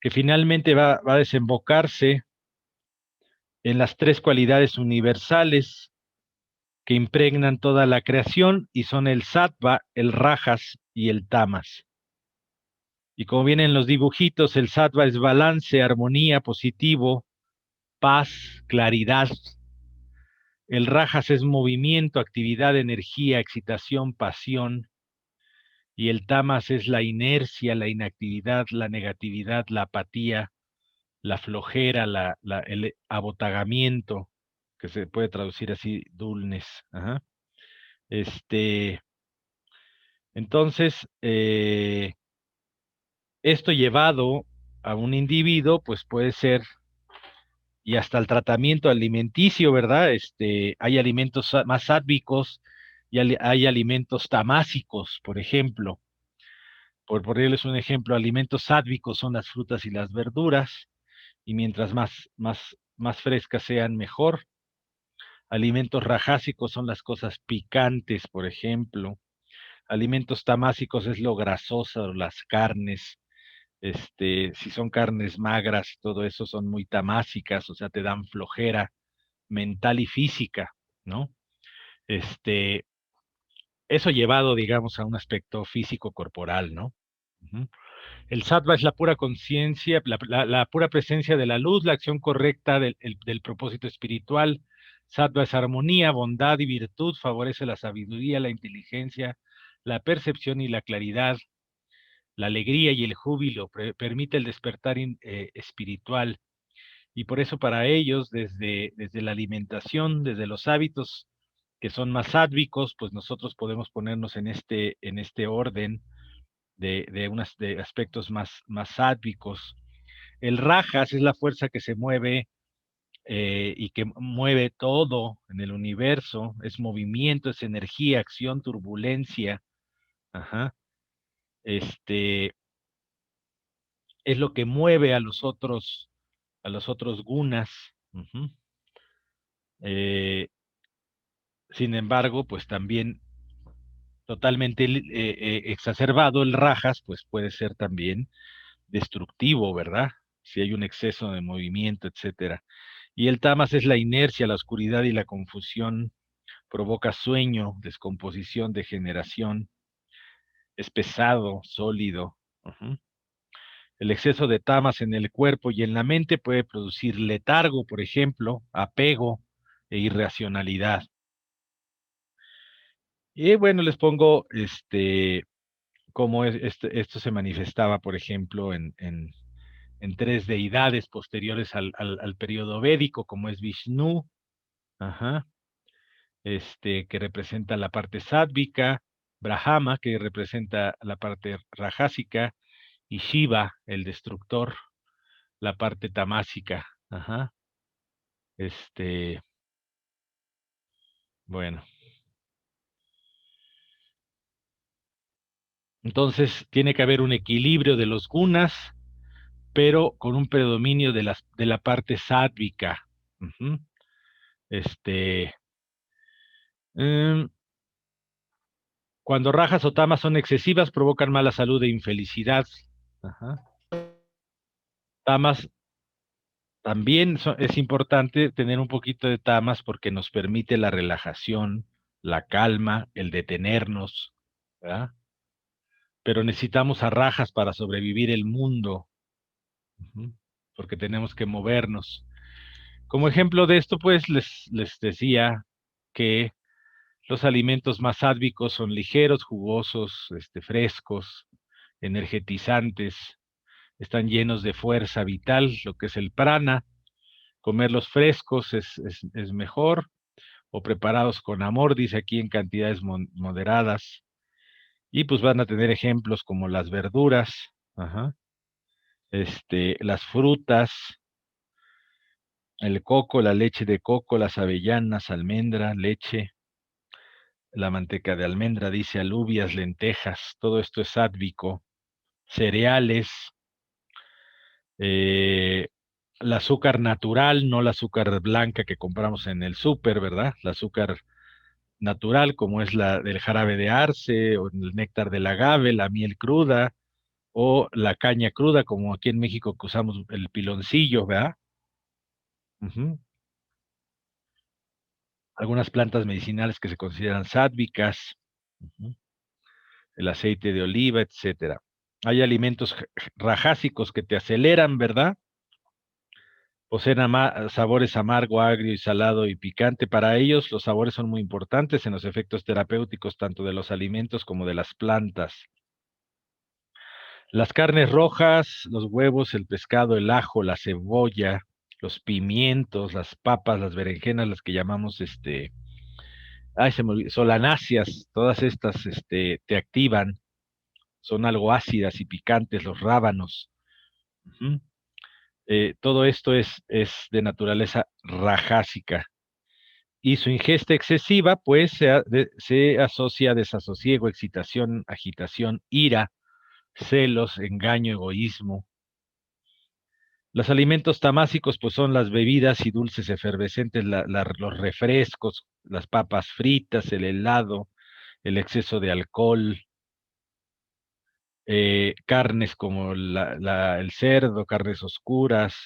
Que finalmente va a desembocarse en las tres cualidades universales que impregnan toda la creación y son el sattva, el rajas y el tamas. Y como vienen los dibujitos, el sattva es balance, armonía, positivo, paz, claridad. El rajas es movimiento, actividad, energía, excitación, pasión. Y el tamas es la inercia, la inactividad, la negatividad, la apatía, la flojera, el abotagamiento, que se puede traducir así, dullness. Ajá. Este, entonces, esto llevado a un individuo, pues puede ser, y hasta el tratamiento alimenticio, ¿verdad? Hay alimentos más sádvicos y hay alimentos tamásicos, por ejemplo. Por ponerles un ejemplo, alimentos sádvicos son las frutas y las verduras, y mientras más frescas sean, mejor. Alimentos rajásicos son las cosas picantes, por ejemplo. Alimentos tamásicos es lo grasoso, las carnes. Si son carnes magras, todo eso son muy tamásicas, o sea, te dan flojera mental y física, ¿no? Este, eso llevado, digamos, a un aspecto físico corporal, ¿no? Ujú. El sattva es la pura conciencia, la pura presencia de la luz, la acción correcta del propósito espiritual. Sattva es armonía, bondad y virtud, favorece la sabiduría, la inteligencia, la percepción y la claridad, la alegría y el júbilo, permite el despertar espiritual. Y por eso para ellos, desde la alimentación, desde los hábitos que son más sádvicos, pues nosotros podemos ponernos en este orden de aspectos más sádvicos. El rajas es la fuerza que se mueve y que mueve todo en el universo, es movimiento, es energía, acción, turbulencia, ajá. Es lo que mueve a los otros gunas. Ujú. Eh, Sin embargo, pues también totalmente exacerbado el rajas, pues puede ser también destructivo, ¿verdad? Si hay un exceso de movimiento, etcétera. Y el tamas es la inercia, la oscuridad y la confusión, provoca sueño, descomposición, degeneración, es pesado, sólido. Ujú. El exceso de tamas en el cuerpo y en la mente puede producir letargo, por ejemplo, apego e irracionalidad. Y bueno, les pongo cómo esto se manifestaba, por ejemplo, en tres deidades posteriores al periodo védico, como es Vishnu, ajá, que representa la parte sádvica, Brahma, que representa la parte rajásica, y Shiva, el destructor, la parte tamásica. Ajá. Este, bueno. Entonces, tiene que haber un equilibrio de los gunas, pero con un predominio de la parte sádvica. Ujú. Este, em, Cuando rajas o tamas son excesivas, provocan mala salud e infelicidad. Ajá. Tamas también es importante tener un poquito de tamas porque nos permite la relajación, la calma, el detenernos, ¿verdad? Pero necesitamos a rajas para sobrevivir el mundo, ujú, porque tenemos que movernos. Como ejemplo de esto, pues les decía que los alimentos más sádvicos son ligeros, jugosos, frescos, energetizantes, están llenos de fuerza vital, lo que es el prana. Comerlos frescos es mejor, o preparados con amor, dice aquí, en cantidades moderadas. Y pues van a tener ejemplos como las verduras, ajá, las frutas, el coco, la leche de coco, las avellanas, almendra, leche, la manteca de almendra, dice alubias, lentejas, todo esto es sádvico, cereales, eh, el azúcar natural, no la azúcar blanca que compramos en el súper, ¿verdad? La azúcar natural, como es la del jarabe de arce, o el néctar del agave, la miel cruda, o la caña cruda, como aquí en México que usamos el piloncillo, ¿verdad? Ujú. Algunas plantas medicinales que se consideran sádvicas, ujú, el aceite de oliva, etcétera. Hay alimentos rajásicos que te aceleran, ¿verdad? Poseen sabores amargo, agrio y salado y picante. Para ellos, los sabores son muy importantes en los efectos terapéuticos tanto de los alimentos como de las plantas. Las carnes rojas, los huevos, el pescado, el ajo, la cebolla, los pimientos, las papas, las berenjenas, las que llamamos se me olvidó, solanáceas, todas estas te activan, son algo ácidas y picantes, los rábanos. Ujú. Todo esto es de naturaleza rajásica. Y su ingesta excesiva, pues, se asocia a desasosiego, excitación, agitación, ira, celos, engaño, egoísmo. Los alimentos tamásicos, pues, son las bebidas y dulces efervescentes, los refrescos, las papas fritas, el helado, el exceso de alcohol, carnes como el cerdo, carnes oscuras,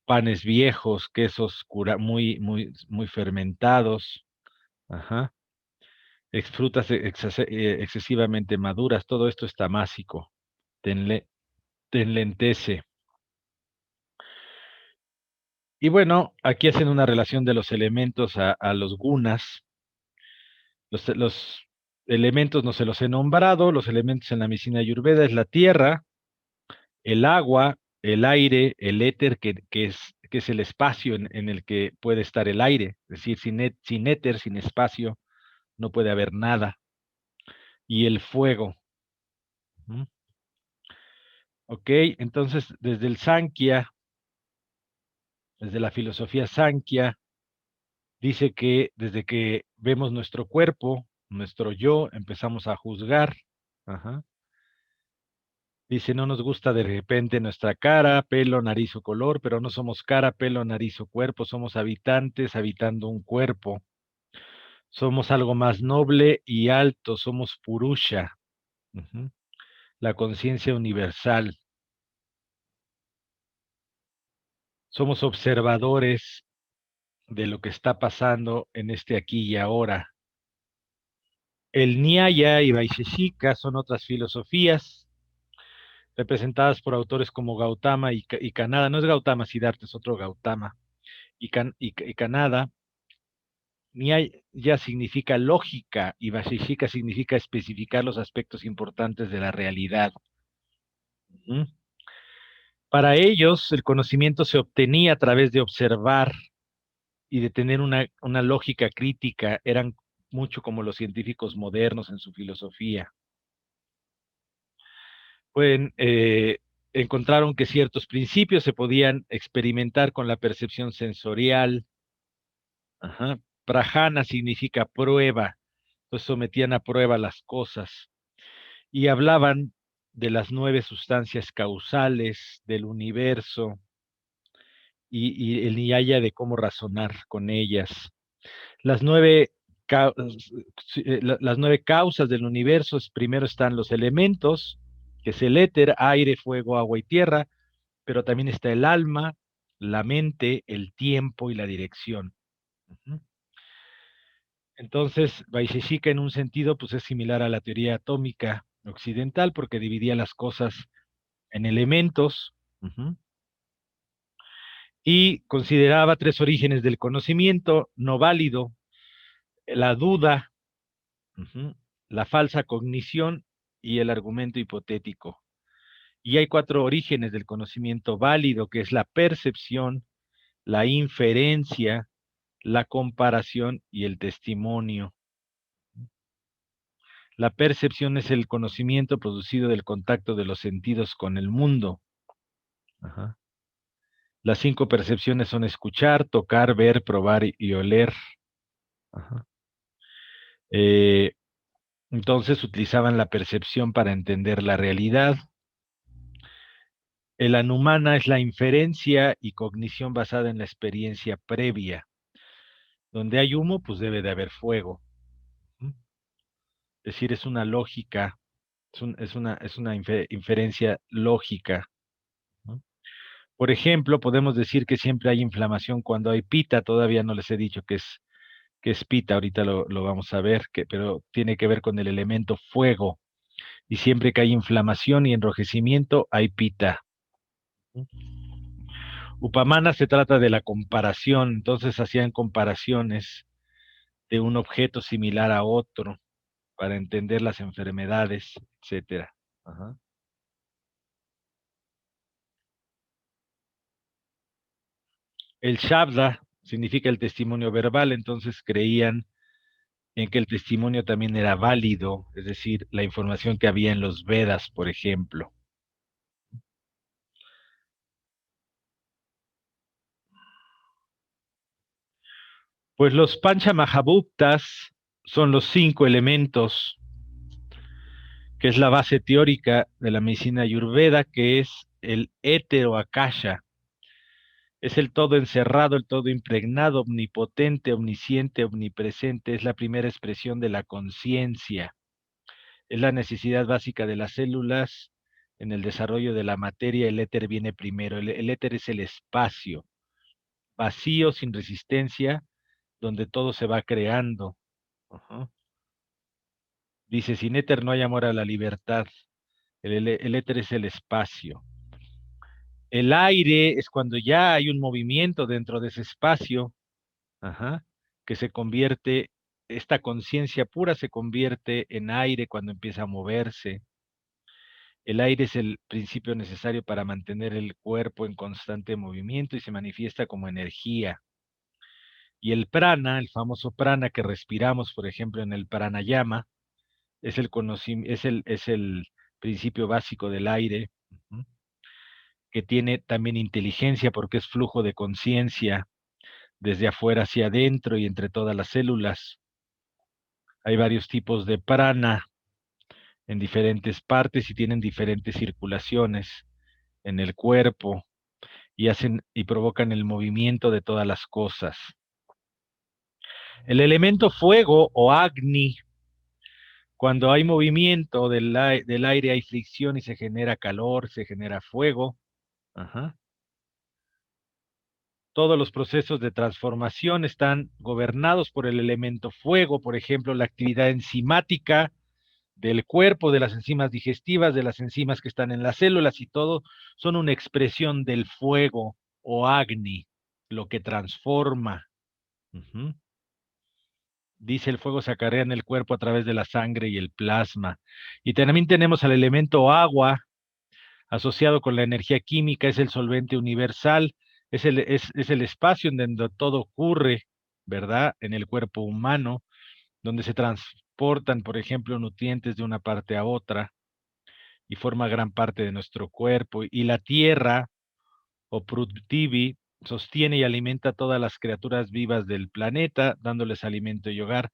panes viejos, quesos muy fermentados, ajá, frutas excesivamente maduras, todo esto es tamásico, te enlentece. Y bueno, aquí hacen una relación de los elementos a los gunas. Los elementos no se los he nombrado, los elementos en la medicina ayurveda es la tierra, el agua, el aire, el éter, que es el espacio en el que puede estar el aire, es decir, sin éter, sin espacio, no puede haber nada, y el fuego. Ujú. Ok, entonces desde el Sankhya, desde la filosofía Sankhya, dice que desde que vemos nuestro cuerpo, nuestro yo, empezamos a juzgar. Ajá. Dice, no nos gusta de repente nuestra cara, pelo, nariz o color, pero no somos cara, pelo, nariz o cuerpo, somos habitantes habitando un cuerpo. Somos algo más noble y alto, somos Purusha, ujú, la conciencia universal. Somos observadores de lo que está pasando en este aquí y ahora. El Nyaya y Vaisheshika son otras filosofías representadas por autores como Gautama y Kanada. No es Gautama Siddhartha, es otro Gautama. Y Kanada. Nyaya significa lógica y Vaisheshika significa especificar los aspectos importantes de la realidad. ¿Mm? Para ellos, el conocimiento se obtenía a través de observar y de tener una lógica crítica. Eran mucho como los científicos modernos en su filosofía. Pueden, encontraron que ciertos principios se podían experimentar con la percepción sensorial. Ajá. Prajana significa prueba, pues sometían a prueba las cosas y hablaban de las 9 sustancias causales del universo y el Nyaya de cómo razonar con ellas. Las nueve, las 9 causas del universo, primero están los elementos, que es el éter, aire, fuego, agua y tierra, pero también está el alma, la mente, el tiempo y la dirección. Ujú. Entonces, Vaisheshika en un sentido, pues es similar a la teoría atómica occidental, porque dividía las cosas en elementos, ujú, y consideraba 3 orígenes del conocimiento: no válido, la duda, ujú, la falsa cognición y el argumento hipotético. Y hay 4 orígenes del conocimiento válido, que es la percepción, la inferencia, la comparación y el testimonio. La percepción es el conocimiento producido del contacto de los sentidos con el mundo. Ajá. Las 5 percepciones son escuchar, tocar, ver, probar y oler. Ajá. Eh, entonces utilizaban la percepción para entender la realidad. El anumana es la inferencia y cognición basada en la experiencia previa. Donde hay humo, pues debe de haber fuego. ¿Mm? Es decir, es una lógica, es una inferencia lógica. ¿No? Por ejemplo, podemos decir que siempre hay inflamación cuando hay pita. Todavía no les he dicho que es pita, ahorita lo vamos a ver, pero tiene que ver con el elemento fuego. Y siempre que hay inflamación y enrojecimiento, hay pita. Upamana se trata de la comparación, entonces hacían comparaciones de un objeto similar a otro para entender las enfermedades, etcétera. Ajá. El Shabda significa el testimonio verbal, entonces creían en que el testimonio también era válido, es decir, la información que había en los Vedas, por ejemplo. Pues los Panchamahabhuktas son los 5 elementos, que es la base teórica de la medicina ayurveda, que es el étero akasha. Es el todo encerrado, el todo impregnado, omnipotente, omnisciente, omnipresente. Es la primera expresión de la conciencia. Es la necesidad básica de las células en el desarrollo de la materia. El éter viene primero. El éter es el espacio, vacío, sin resistencia, donde todo se va creando. Ajá. Dice, sin éter no hay amor a la libertad. El éter es el espacio. El aire es cuando ya hay un movimiento dentro de ese espacio, ajá, que se convierte, esta conciencia pura se convierte en aire cuando empieza a moverse. El aire es el principio necesario para mantener el cuerpo en constante movimiento y se manifiesta como energía. Y el prana, el famoso prana que respiramos, por ejemplo, en el pranayama, es el principio básico del aire, que tiene también inteligencia porque es flujo de conciencia desde afuera hacia adentro y entre todas las células. Hay varios tipos de prana en diferentes partes y tienen diferentes circulaciones en el cuerpo y hacen y provocan el movimiento de todas las cosas. El elemento fuego o Agni, cuando hay movimiento del aire hay fricción y se genera calor, se genera fuego. Ajá. Todos los procesos de transformación están gobernados por el elemento fuego, por ejemplo, la actividad enzimática del cuerpo, de las enzimas digestivas, de las enzimas que están en las células y todo, son una expresión del fuego o Agni, lo que transforma. Ujú. Dice el fuego se acarrea en el cuerpo a través de la sangre y el plasma. Y también tenemos al elemento agua, asociado con la energía química, es el solvente universal, es el espacio en donde todo ocurre, ¿verdad? En el cuerpo humano, donde se transportan, por ejemplo, nutrientes de una parte a otra y forma gran parte de nuestro cuerpo. Y la tierra, o Prithvi, sostiene y alimenta a todas las criaturas vivas del planeta, dándoles alimento y hogar.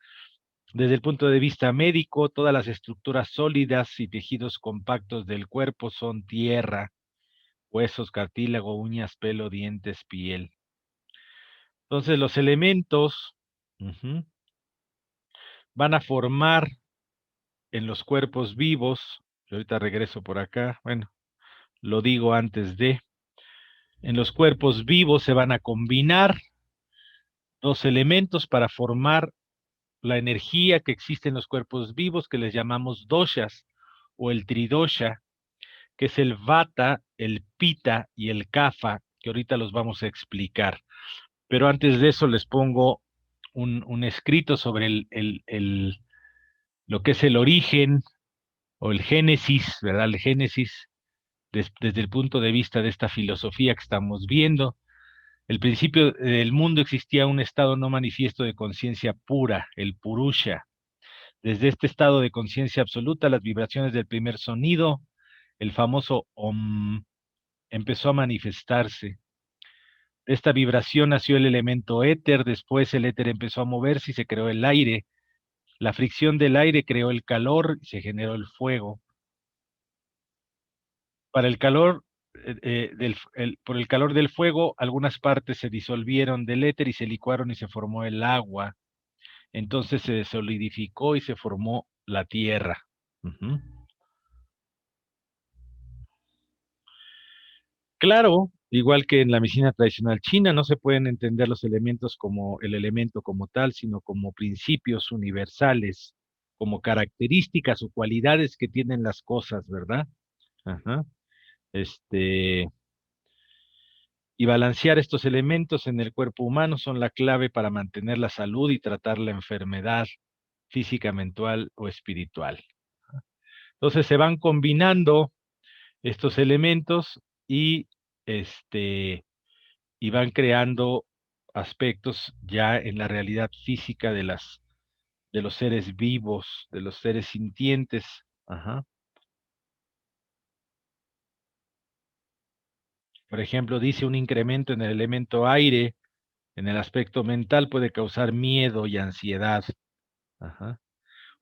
Desde el punto de vista médico, todas las estructuras sólidas y tejidos compactos del cuerpo son tierra, huesos, cartílago, uñas, pelo, dientes, piel. Entonces los elementos van a formar en los cuerpos vivos, yo ahorita regreso por acá, bueno, lo digo antes de, en los cuerpos vivos se van a combinar dos elementos para formar la energía que existe en los cuerpos vivos, que les llamamos doshas, o el tridosha, que es el vata, el pita y el kapha, que ahorita los vamos a explicar. Pero antes de eso les pongo un escrito sobre lo que es el origen o el génesis, ¿verdad? El génesis desde el punto de vista de esta filosofía que estamos viendo. El principio del mundo existía un estado no manifiesto de conciencia pura, el purusha. Desde este estado de conciencia absoluta, las vibraciones del primer sonido, el famoso Om, empezó a manifestarse. Esta vibración nació el elemento éter, después el éter empezó a moverse y se creó el aire. La fricción del aire creó el calor y se generó el fuego. Para el calor, por el calor del fuego, algunas partes se disolvieron del éter y se licuaron y se formó el agua. Entonces se solidificó y se formó la tierra. Ujú. Claro, igual que en la medicina tradicional china, no se pueden entender los elementos como el elemento como tal, sino como principios universales, como características o cualidades que tienen las cosas, ¿verdad? Ajá. Este, y balancear estos elementos en el cuerpo humano son la clave para mantener la salud y tratar la enfermedad física, mental o espiritual. Entonces se van combinando estos elementos y este y van creando aspectos ya en la realidad física de los seres vivos, de los seres sintientes. Ajá. Por ejemplo, dice un incremento en el elemento aire, en el aspecto mental puede causar miedo y ansiedad. Ajá.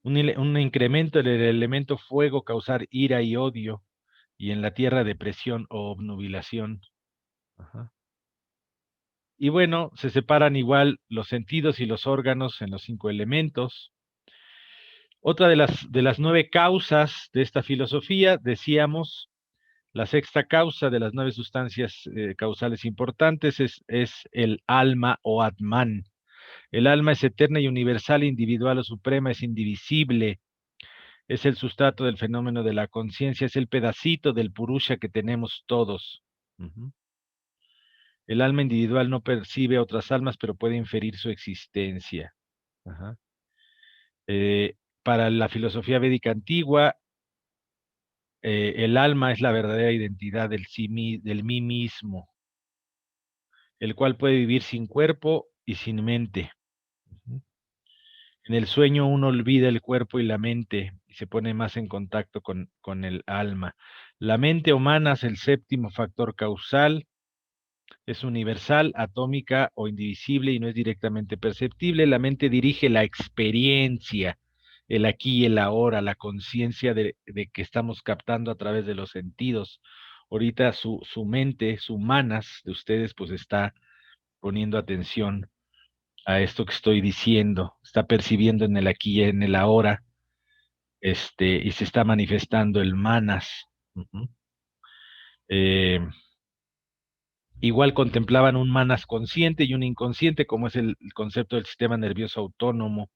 Un incremento en el elemento fuego causar ira y odio, y en la tierra depresión o obnubilación. Ajá. Y bueno, se separan igual los sentidos y los órganos en los 5 elementos. Otra de las 9 causas de esta filosofía, decíamos, la sexta causa de las 9 sustancias causales importantes es el alma o Atman. El alma es eterna y universal, individual o suprema, es indivisible, es el sustrato del fenómeno de la conciencia, es el pedacito del purusha que tenemos todos. Ujú. El alma individual no percibe otras almas, pero puede inferir su existencia. Ajá. Para la filosofía védica antigua, el alma es la verdadera identidad del mí mismo, el cual puede vivir sin cuerpo y sin mente. Ujú. En el sueño uno olvida el cuerpo y la mente y se pone más en contacto con el alma. La mente humana es el séptimo factor causal, es universal, atómica o indivisible y no es directamente perceptible. La mente dirige la experiencia, el aquí y el ahora, la conciencia de que estamos captando a través de los sentidos. Ahorita su mente, su manas de ustedes, pues está poniendo atención a esto que estoy diciendo, está percibiendo en el aquí y en el ahora, y se está manifestando el manas. Ujú. Eh, Igual contemplaban un manas consciente y un inconsciente, como es el concepto del sistema nervioso autónomo.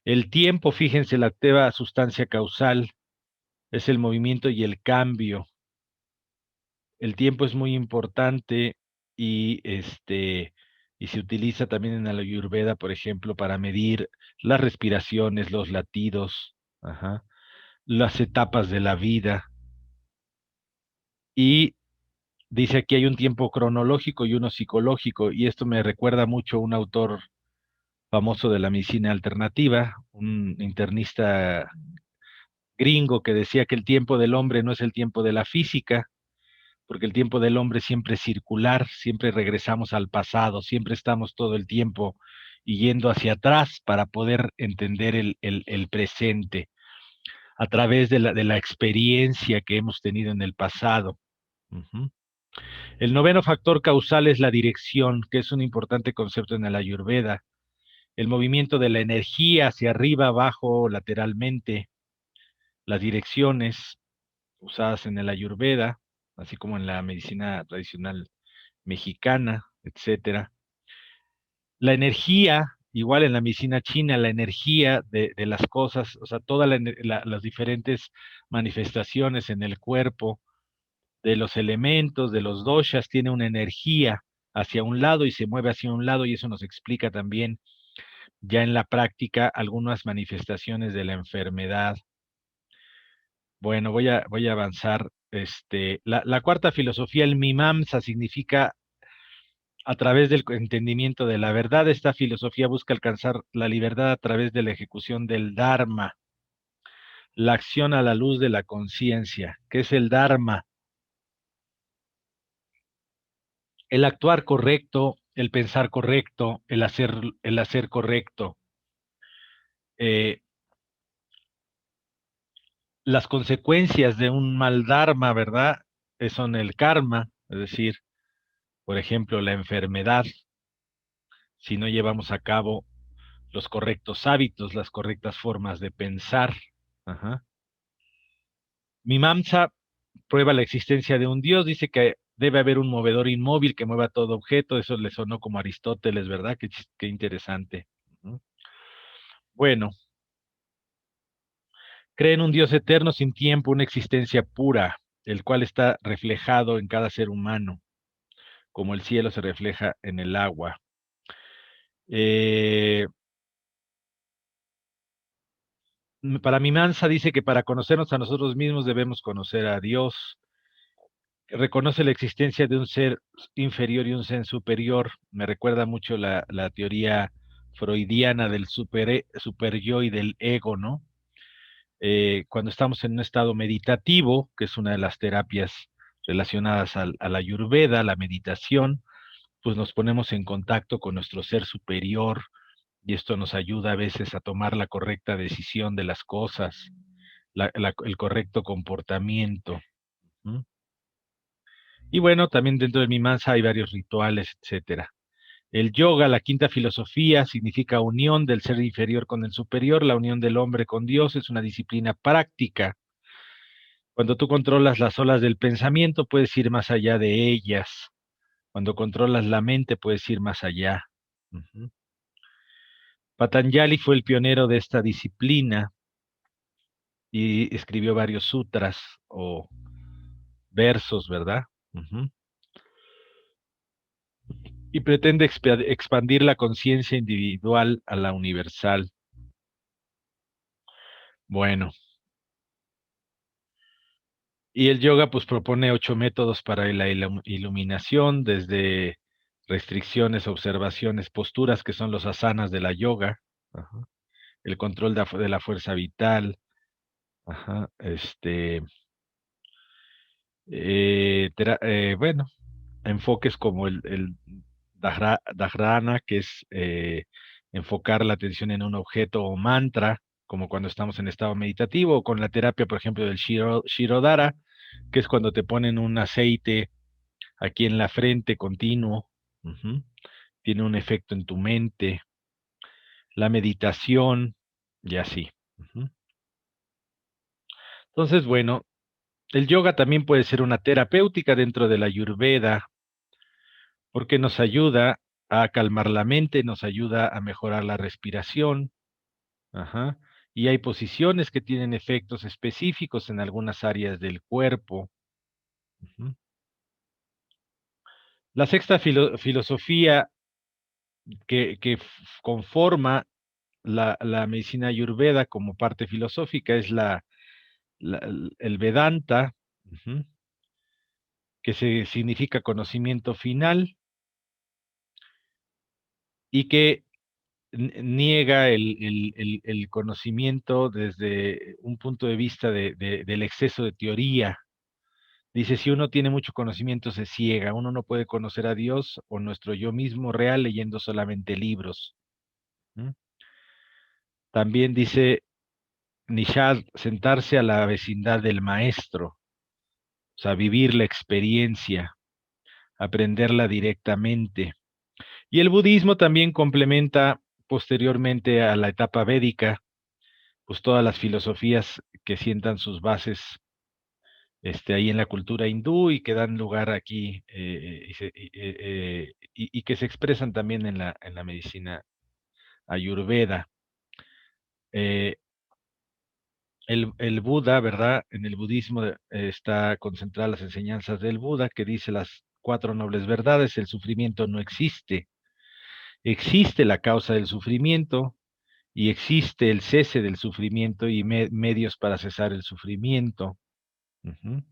El tiempo, fíjense, la octava sustancia causal es el movimiento y el cambio. El tiempo es muy importante y y se utiliza también en la Ayurveda, por ejemplo, para medir las respiraciones, los latidos, ajá, las etapas de la vida. Y dice aquí hay un tiempo cronológico y uno psicológico, y esto me recuerda mucho a un autor famoso de la medicina alternativa, un internista gringo que decía que el tiempo del hombre no es el tiempo de la física, porque el tiempo del hombre siempre es circular, siempre regresamos al pasado, siempre estamos todo el tiempo yendo hacia atrás para poder entender el presente a través de la experiencia que hemos tenido en el pasado. Ujú. El noveno factor causal es la dirección, que es un importante concepto en el Ayurveda. El movimiento de la energía hacia arriba, abajo, lateralmente, las direcciones usadas en el Ayurveda, así como en la medicina tradicional mexicana, etcétera. La energía, igual en la medicina china, la energía de las cosas, o sea, todas las diferentes manifestaciones en el cuerpo, de los elementos, de los doshas, tiene una energía hacia un lado y se mueve hacia un lado y eso nos explica también ya en la práctica algunas manifestaciones de la enfermedad. Bueno, voy a avanzar. La cuarta filosofía, el Mimamsa, significa a través del entendimiento de la verdad. Esta filosofía busca alcanzar la libertad a través de la ejecución del Dharma, la acción a la luz de la conciencia. ¿Qué es el Dharma? El actuar correcto, el pensar correcto, el hacer correcto. Eh, las consecuencias de un mal dharma, ¿verdad? Son el karma, es decir, por ejemplo, la enfermedad, si no llevamos a cabo los correctos hábitos, las correctas formas de pensar. Ajá. Mimamsa prueba la existencia de un Dios, dice que debe haber un movedor inmóvil que mueva todo objeto, eso le sonó como Aristóteles, ¿verdad? Qué interesante. Ujú. Bueno, cree en un Dios eterno sin tiempo, una existencia pura, el cual está reflejado en cada ser humano, como el cielo se refleja en el agua. Eh, para mi Mansa dice que para conocernos a nosotros mismos debemos conocer a Dios. Reconoce la existencia de un ser inferior y un ser superior. Me recuerda mucho la teoría freudiana del super yo y del ego, ¿no? Cuando estamos en un estado meditativo, que es una de las terapias relacionadas a la Ayurveda, la meditación, pues nos ponemos en contacto con nuestro ser superior y esto nos ayuda a veces a tomar la correcta decisión de las cosas, el correcto comportamiento. ¿Mm? Y bueno, también dentro de mi mansa hay varios rituales, etcétera. El yoga, la quinta filosofía, significa unión del ser inferior con el superior, la unión del hombre con Dios, es una disciplina práctica. Cuando tú controlas las olas del pensamiento, puedes ir más allá de ellas. Cuando controlas la mente, puedes ir más allá. Ujú. Patanjali fue el pionero de esta disciplina y escribió varios sutras o versos, ¿verdad? Ujú. Y pretende expandir la conciencia individual a la universal. Bueno, y el yoga pues propone 8 métodos para la iluminación, desde restricciones, observaciones, posturas, que son los asanas de la yoga, ajá, el control de la fuerza vital, ajá, bueno, enfoques como el Dharana, que es enfocar la atención en un objeto o mantra, como cuando estamos en estado meditativo, o con la terapia, por ejemplo, del Shirodhara, que es cuando te ponen un aceite aquí en la frente continuo, ujú, tiene un efecto en tu mente, la meditación y así. Ujú. Entonces, bueno, el yoga también puede ser una terapéutica dentro de la Ayurveda, porque nos ayuda a calmar la mente, nos ayuda a mejorar la respiración, ajá, y hay posiciones que tienen efectos específicos en algunas áreas del cuerpo. Ujú. La sexta filosofía que conforma la medicina ayurveda como parte filosófica es el Vedanta, ujú, que significa conocimiento final y que niega el conocimiento desde un punto de vista del exceso de teoría. Dice, si uno tiene mucho conocimiento, se ciega. Uno no puede conocer a Dios o nuestro yo mismo real leyendo solamente libros. ¿Mm? También dice Nishad, sentarse a la vecindad del maestro, o sea, vivir la experiencia, aprenderla directamente. Y el budismo también complementa posteriormente a la etapa védica, pues todas las filosofías que sientan sus bases ahí en la cultura hindú y que dan lugar aquí y que se expresan también en la medicina ayurveda. Eh, el Buda, ¿verdad? En el budismo está concentradas las enseñanzas del Buda que dice las cuatro nobles verdades, el sufrimiento no existe, existe la causa del sufrimiento y existe el cese del sufrimiento y medios para cesar el sufrimiento. Ujú.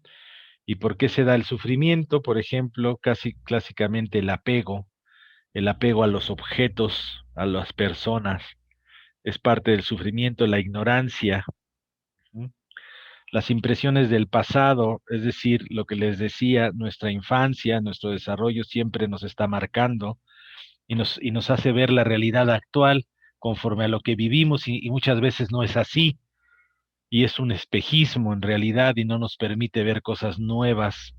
¿Y por qué se da el sufrimiento? Por ejemplo, casi clásicamente el apego a los objetos, a las personas, es parte del sufrimiento, la ignorancia, ¿no? Las impresiones del pasado, es decir, lo que les decía, nuestra infancia, nuestro desarrollo siempre nos está marcando y nos hace ver la realidad actual conforme a lo que vivimos y muchas veces no es así y es un espejismo en realidad y no nos permite ver cosas nuevas.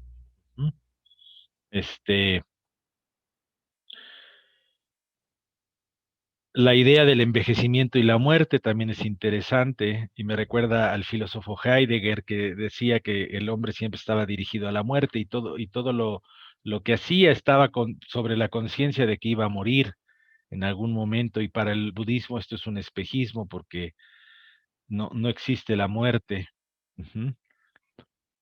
¿Mm? Este, La idea del envejecimiento y la muerte también es interesante y me recuerda al filósofo Heidegger que decía que el hombre siempre estaba dirigido a la muerte y todo lo que hacía estaba sobre la conciencia de que iba a morir en algún momento y para el budismo esto es un espejismo porque no existe la muerte. Ujú.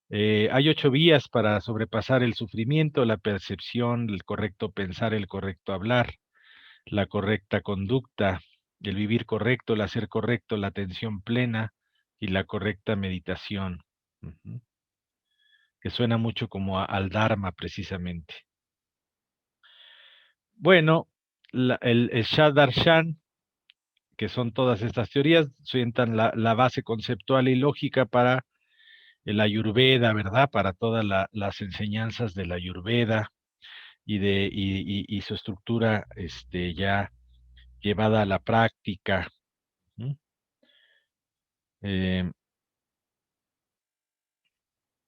Hay 8 vías para sobrepasar el sufrimiento, la percepción, el correcto pensar, el correcto hablar, la correcta conducta, el vivir correcto, el hacer correcto, la atención plena y la correcta meditación. Ujú. Que suena mucho como al Dharma precisamente. Bueno, el Shadarshan, que son todas estas teorías, sientan la base conceptual y lógica para el Ayurveda, ¿verdad? Para todas las enseñanzas de la Ayurveda y su estructura ya llevada a la práctica. ¿Mm? Eh,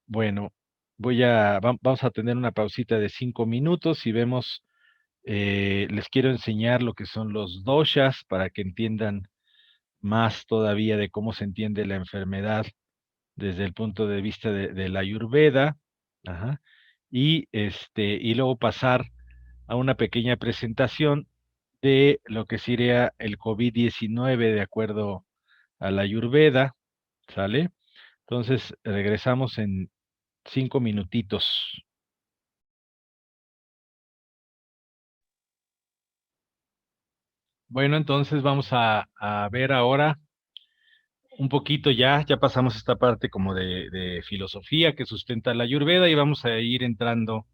bueno, vamos a tener una pausita de 5 minutos y vemos, les quiero enseñar lo que son los doshas para que entiendan más todavía de cómo se entiende la enfermedad desde el punto de vista de la Ayurveda, ajá, y luego pasar a una pequeña presentación de lo que sería el COVID-19 de acuerdo a la Ayurveda, ¿sale? Entonces, regresamos en 5 minutitos. Bueno, entonces vamos a ver ahora un poquito ya pasamos esta parte como de filosofía que sustenta la Ayurveda y vamos a ir entrando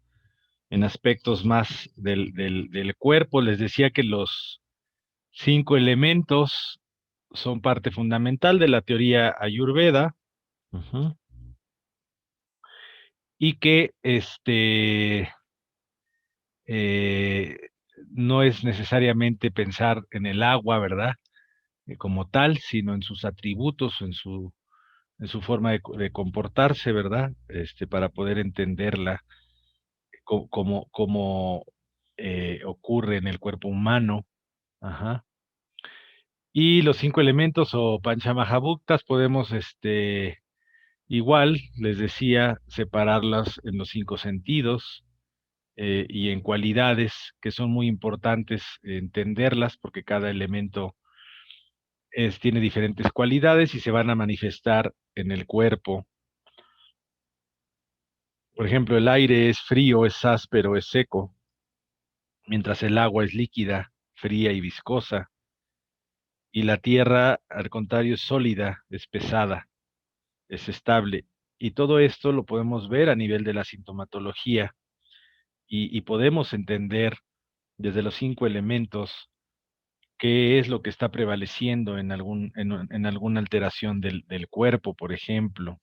en aspectos más del cuerpo. Les decía que los 5 elementos son parte fundamental de la teoría Ayurveda. Y que eh, no es necesariamente pensar en el agua, ¿verdad? Como tal, sino en sus atributos, en su forma de comportarse, ¿verdad? Para poder entenderla como ocurre en el cuerpo humano. Ajá. Y los 5 elementos o Panchamahabhuktas podemos, igual, les decía, separarlas en los 5 sentidos y en cualidades que son muy importantes entenderlas porque cada elemento tiene diferentes cualidades y se van a manifestar en el cuerpo. Por ejemplo, el aire es frío, es áspero, es seco, mientras el agua es líquida, fría y viscosa, y la tierra, al contrario, es sólida, es pesada, es estable. Y todo esto lo podemos ver a nivel de la sintomatología y podemos entender desde los 5 elementos qué es lo que está prevaleciendo en alguna alteración del cuerpo, por ejemplo.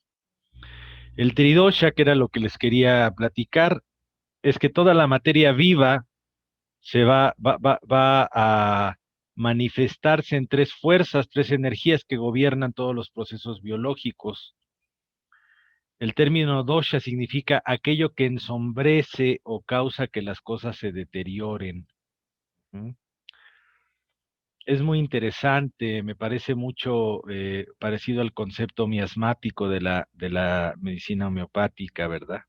El tridosha, que era lo que les quería platicar, es que toda la materia viva va a manifestarse en 3 fuerzas, 3 energías que gobiernan todos los procesos biológicos. El término dosha significa aquello que ensombrece o causa que las cosas se deterioren. ¿Mm? Es muy interesante, me parece mucho parecido al concepto miasmático de la medicina homeopática, ¿verdad?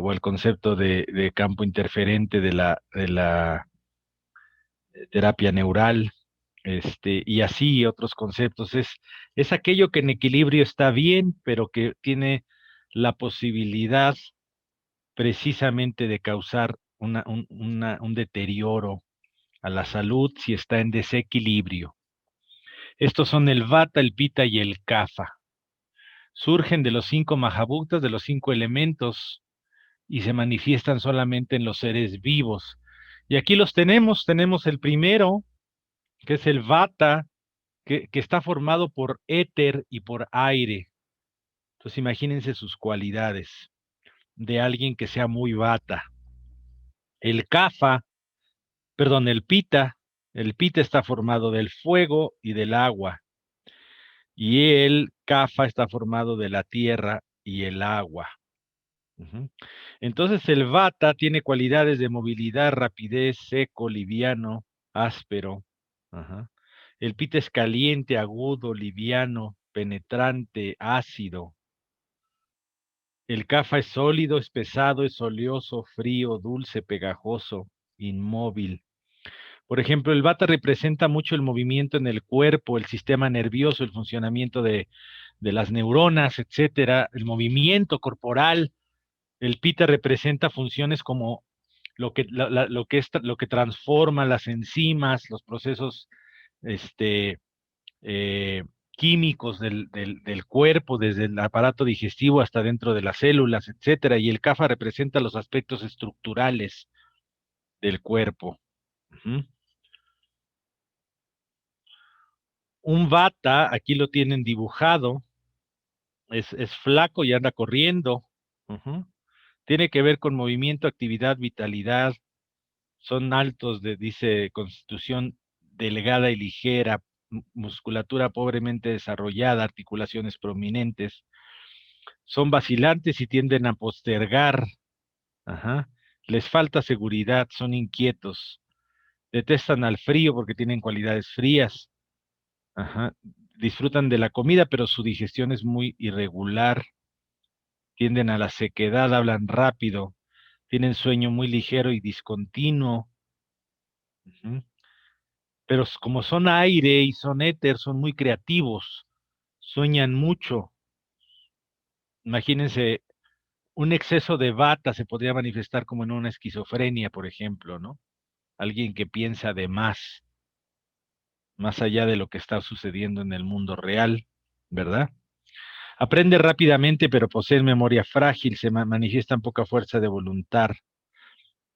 O el concepto de campo interferente de la terapia neural, y así otros conceptos. Es aquello que en equilibrio está bien, pero que tiene la posibilidad precisamente de causar un deterioro a la salud si está en desequilibrio. Estos son el Vata, el Pitta y el Kapha. Surgen de los 5 Mahabhuktas, de los 5 elementos, y se manifiestan solamente en los seres vivos. Y aquí los tenemos el primero, que es el Vata, que está formado por éter y por aire. Entonces imagínense sus cualidades de alguien que sea muy Vata. El Kapha, perdón, el Pitta está formado del fuego y del agua. Y el Kapha está formado de la tierra y el agua. Ujú. Entonces el Vata tiene cualidades de movilidad, rapidez, seco, liviano, áspero. Ajá. El Pitta es caliente, agudo, liviano, penetrante, ácido. El Kapha es sólido, es pesado, es oleoso, frío, dulce, pegajoso, inmóvil. Por ejemplo, el Vata representa mucho el movimiento en el cuerpo, el sistema nervioso, el funcionamiento de las neuronas, etcétera, el movimiento corporal. El Pitta representa funciones como lo que transforma las enzimas, los procesos este, eh, químicos del cuerpo, desde el aparato digestivo hasta dentro de las células, etcétera. Y el Kapha representa los aspectos estructurales del cuerpo. Ujú. Un Vata, aquí lo tienen dibujado, es flaco y anda corriendo. Ujú. Tiene que ver con movimiento, actividad, vitalidad. Son altos dice, constitución delgada y ligera, musculatura pobremente desarrollada, articulaciones prominentes. Son vacilantes y tienden a postergar. Ajá. Les falta seguridad, son inquietos. Detestan al frío porque tienen cualidades frías. Ajá. Disfrutan de la comida, pero su digestión es muy irregular. Tienden a la sequedad, hablan rápido. Tienen sueño muy ligero y discontinuo. Ujú. Pero como son aire y son éter, son muy creativos. Sueñan mucho. Imagínense, un exceso de bata se podría manifestar como en una esquizofrenia, por ejemplo, ¿no? Alguien que piensa de más allá de lo que está sucediendo en el mundo real, ¿verdad? Aprende rápidamente, pero poseen memoria frágil, se manifiestan poca fuerza de voluntad,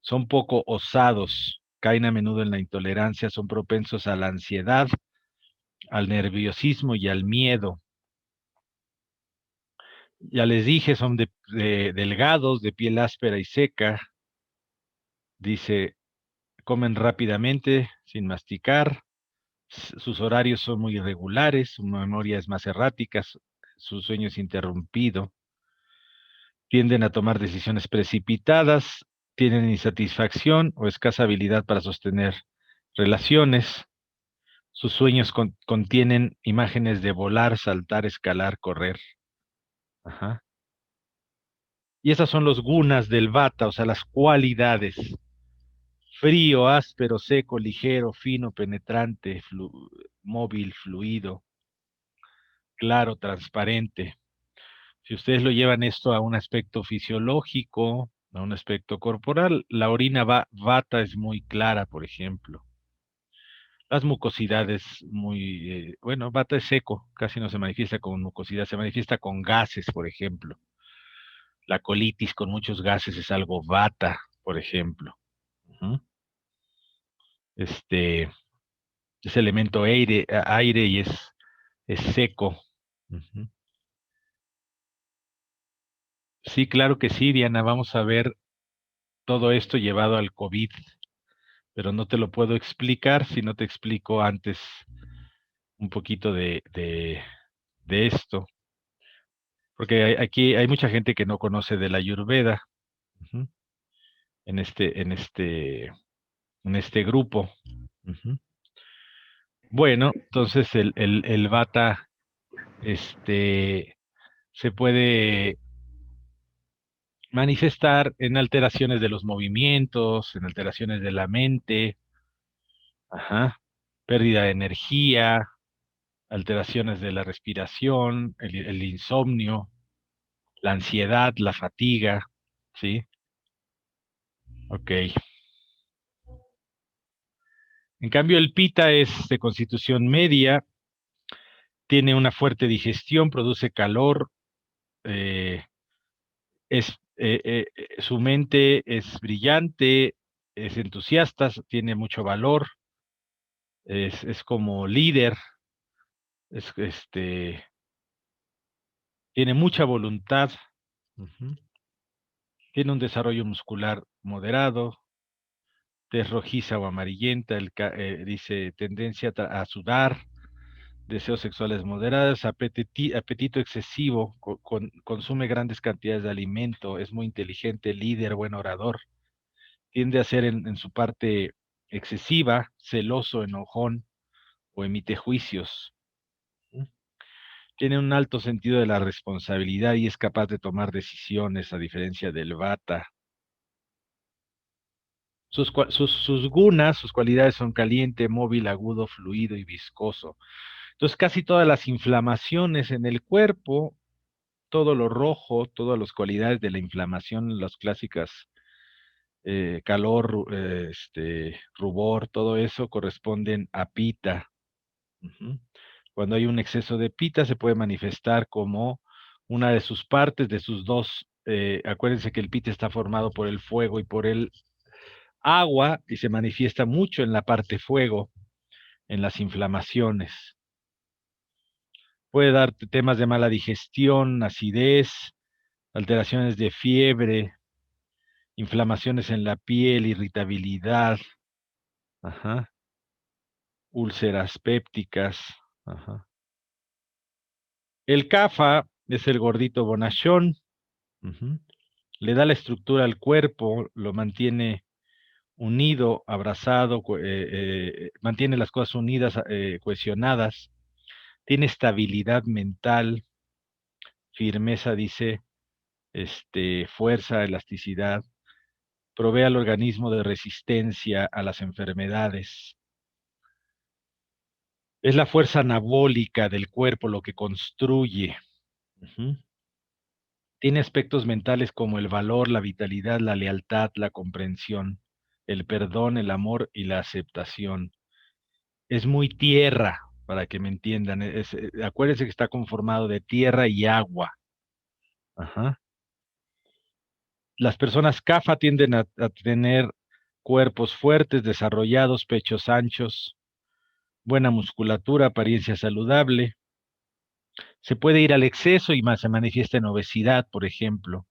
son poco osados. caen a menudo en la intolerancia, son propensos a la ansiedad, al nerviosismo y al miedo. Ya les dije, son delgados, de piel áspera y seca. Dice, comen rápidamente, sin masticar. Sus horarios son muy irregulares, su memoria es más errática, su sueño es interrumpido. Tienden a tomar decisiones precipitadas, tienen insatisfacción o escasa habilidad para sostener relaciones. Sus sueños contienen imágenes de volar, saltar, escalar, correr. Ajá. Y esas son los gunas del vata, o sea, las cualidades. Frío, áspero, seco, ligero, fino, penetrante, móvil, fluido, claro, transparente. Si ustedes lo llevan esto a un aspecto fisiológico, a un aspecto corporal, la orina vata es muy clara, por ejemplo. Las mucosidades muy, bueno, vata es seco, casi no se manifiesta con mucosidad, se manifiesta con gases, por ejemplo. La colitis con muchos gases es algo vata, por ejemplo. Ujú. Este, es elemento aire y es seco. Ujú. Sí, claro que sí, Diana, vamos a ver todo esto llevado al COVID, pero no te lo puedo explicar si no te explico antes un poquito de esto, porque aquí hay mucha gente que no conoce de la Ayurveda, ujú, en este grupo. Ujú. Bueno, entonces el Vata este, se puede manifestar en alteraciones de los movimientos, en alteraciones de la mente, ajá, pérdida de energía, alteraciones de la respiración, el insomnio, la ansiedad, la fatiga, ¿sí? Ok. En cambio, el Pita es de constitución media, tiene una fuerte digestión, produce calor, eh, su mente es brillante, es entusiasta, tiene mucho valor, es como líder, tiene mucha voluntad, ujú, tiene un desarrollo muscular moderado, tez rojiza o amarillenta, dice tendencia a sudar, deseos sexuales moderados, apetito excesivo, consume grandes cantidades de alimento, es muy inteligente, líder, buen orador, tiende a ser en su parte excesiva, celoso, enojón o emite juicios. Tiene un alto sentido de la responsabilidad y es capaz de tomar decisiones a diferencia del Vata. Sus gunas, sus cualidades son caliente, móvil, agudo, fluido y viscoso. Entonces, casi todas las inflamaciones en el cuerpo, todo lo rojo, todas las cualidades de la inflamación, las clásicas calor, rubor, todo eso corresponden a pita. Ujú. Cuando hay un exceso de pita se puede manifestar como una de sus partes, de sus dos, acuérdense que el pita está formado por el fuego y por el agua y se manifiesta mucho en la parte fuego, en las inflamaciones. Puede dar temas de mala digestión, acidez, alteraciones de fiebre, inflamaciones en la piel, irritabilidad, ajá, úlceras pépticas, ajá. El CAFA es el gordito bonachón, ujú, le da la estructura al cuerpo, lo mantiene unido, abrazado, mantiene las cosas unidas, cohesionadas, tiene estabilidad mental, firmeza, dice, fuerza, elasticidad, provee al organismo de resistencia a las enfermedades. Es la fuerza anabólica del cuerpo lo que construye. Ujú. Tiene aspectos mentales como el valor, la vitalidad, la lealtad, la comprensión, el perdón, el amor y la aceptación. Es muy tierra, para que me entiendan. Acuérdense que está conformado de tierra y agua. Ajá. Las personas CAFA tienden a tener cuerpos fuertes, desarrollados, pechos anchos, buena musculatura, apariencia saludable. Se puede ir al exceso y más se manifiesta en obesidad, por ejemplo.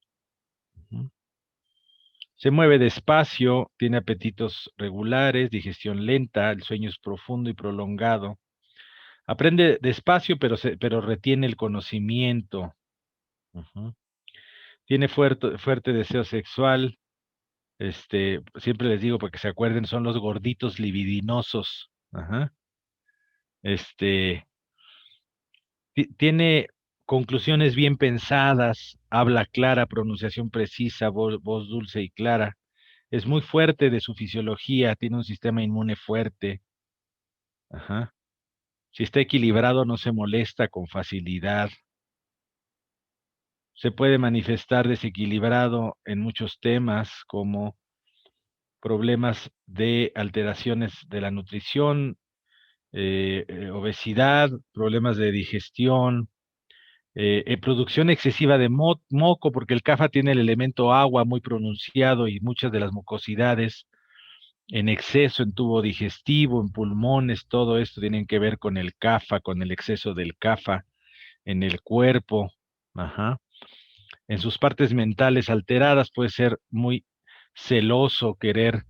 Se mueve despacio, tiene apetitos regulares, digestión lenta, el sueño es profundo y prolongado. Aprende despacio, pero retiene el conocimiento. Ujú. Tiene fuerte deseo sexual. Siempre les digo para que se acuerden, son los gorditos libidinosos. Ajá. Este, Tiene conclusiones bien pensadas, habla clara, pronunciación precisa, voz dulce y clara. Es muy fuerte de su fisiología, tiene un sistema inmune fuerte. Ajá. Si está equilibrado, no se molesta con facilidad. Se puede manifestar desequilibrado en muchos temas, como problemas de alteraciones de la nutrición, obesidad, problemas de digestión, producción excesiva de moco, porque el CAFA tiene el elemento agua muy pronunciado y muchas de las mucosidades en exceso en tubo digestivo, en pulmones, todo esto tienen que ver con el CAFA, con el exceso del CAFA en el cuerpo. Ajá. En sus partes mentales alteradas puede ser muy celoso, querer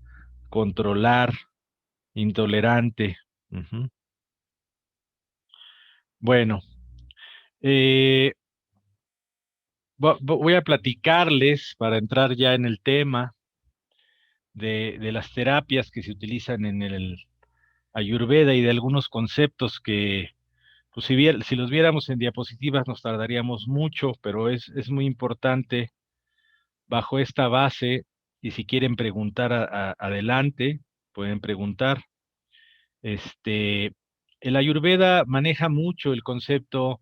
controlar, intolerante. Ujú. Bueno, eh, voy a platicarles para entrar ya en el tema de las terapias que se utilizan en el Ayurveda y de algunos conceptos que, pues si los viéramos en diapositivas nos tardaríamos mucho, pero es muy importante bajo esta base, y si quieren preguntar adelante, pueden preguntar. Este, el Ayurveda maneja mucho el concepto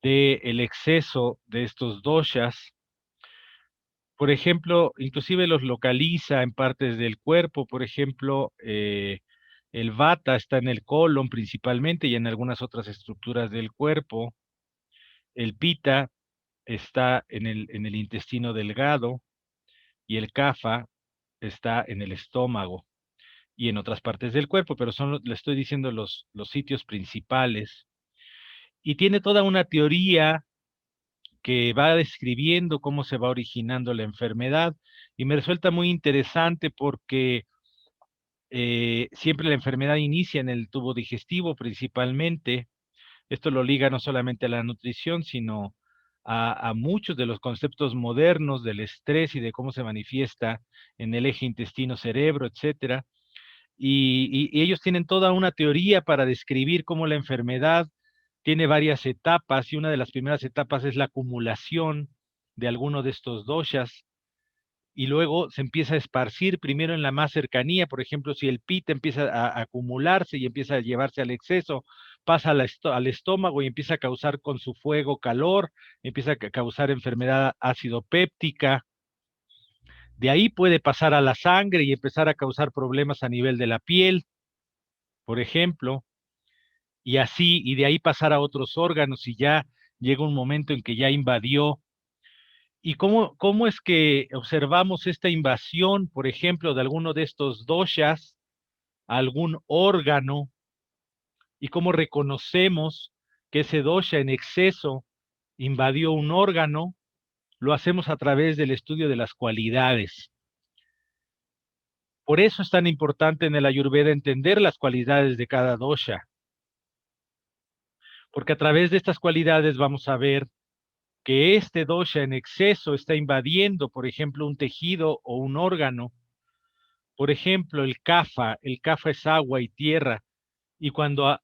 de el exceso de estos doshas. Por ejemplo, inclusive los localiza en partes del cuerpo. Por ejemplo, el vata está en el colon principalmente y en algunas otras estructuras del cuerpo. El pita está en el intestino delgado y el kapha está en el estómago y en otras partes del cuerpo, pero le estoy diciendo los sitios principales. Y tiene toda una teoría que va describiendo cómo se va originando la enfermedad y me resulta muy interesante porque siempre la enfermedad inicia en el tubo digestivo principalmente. Esto lo liga no solamente a la nutrición, sino a muchos de los conceptos modernos del estrés y de cómo se manifiesta en el eje intestino-cerebro, etcétera. Y ellos tienen toda una teoría para describir cómo la enfermedad tiene varias etapas y una de las primeras etapas es la acumulación de alguno de estos doshas y luego se empieza a esparcir primero en la más cercanía. Por ejemplo, si el pita empieza a acumularse y empieza a llevarse al exceso, pasa al estómago y empieza a causar con su fuego calor, empieza a causar enfermedad ácido péptica. De ahí puede pasar a la sangre y empezar a causar problemas a nivel de la piel, por ejemplo, y así, y de ahí pasar a otros órganos y ya llega un momento en que ya invadió. ¿Y cómo es que observamos esta invasión, por ejemplo, de alguno de estos doshas, a algún órgano, y cómo reconocemos que ese dosha en exceso invadió un órgano? Lo hacemos a través del estudio de las cualidades. Por eso es tan importante en el Ayurveda entender las cualidades de cada dosha, porque a través de estas cualidades vamos a ver que este dosha en exceso está invadiendo, por ejemplo, un tejido o un órgano. Por ejemplo, el kapha es agua y tierra, y cuando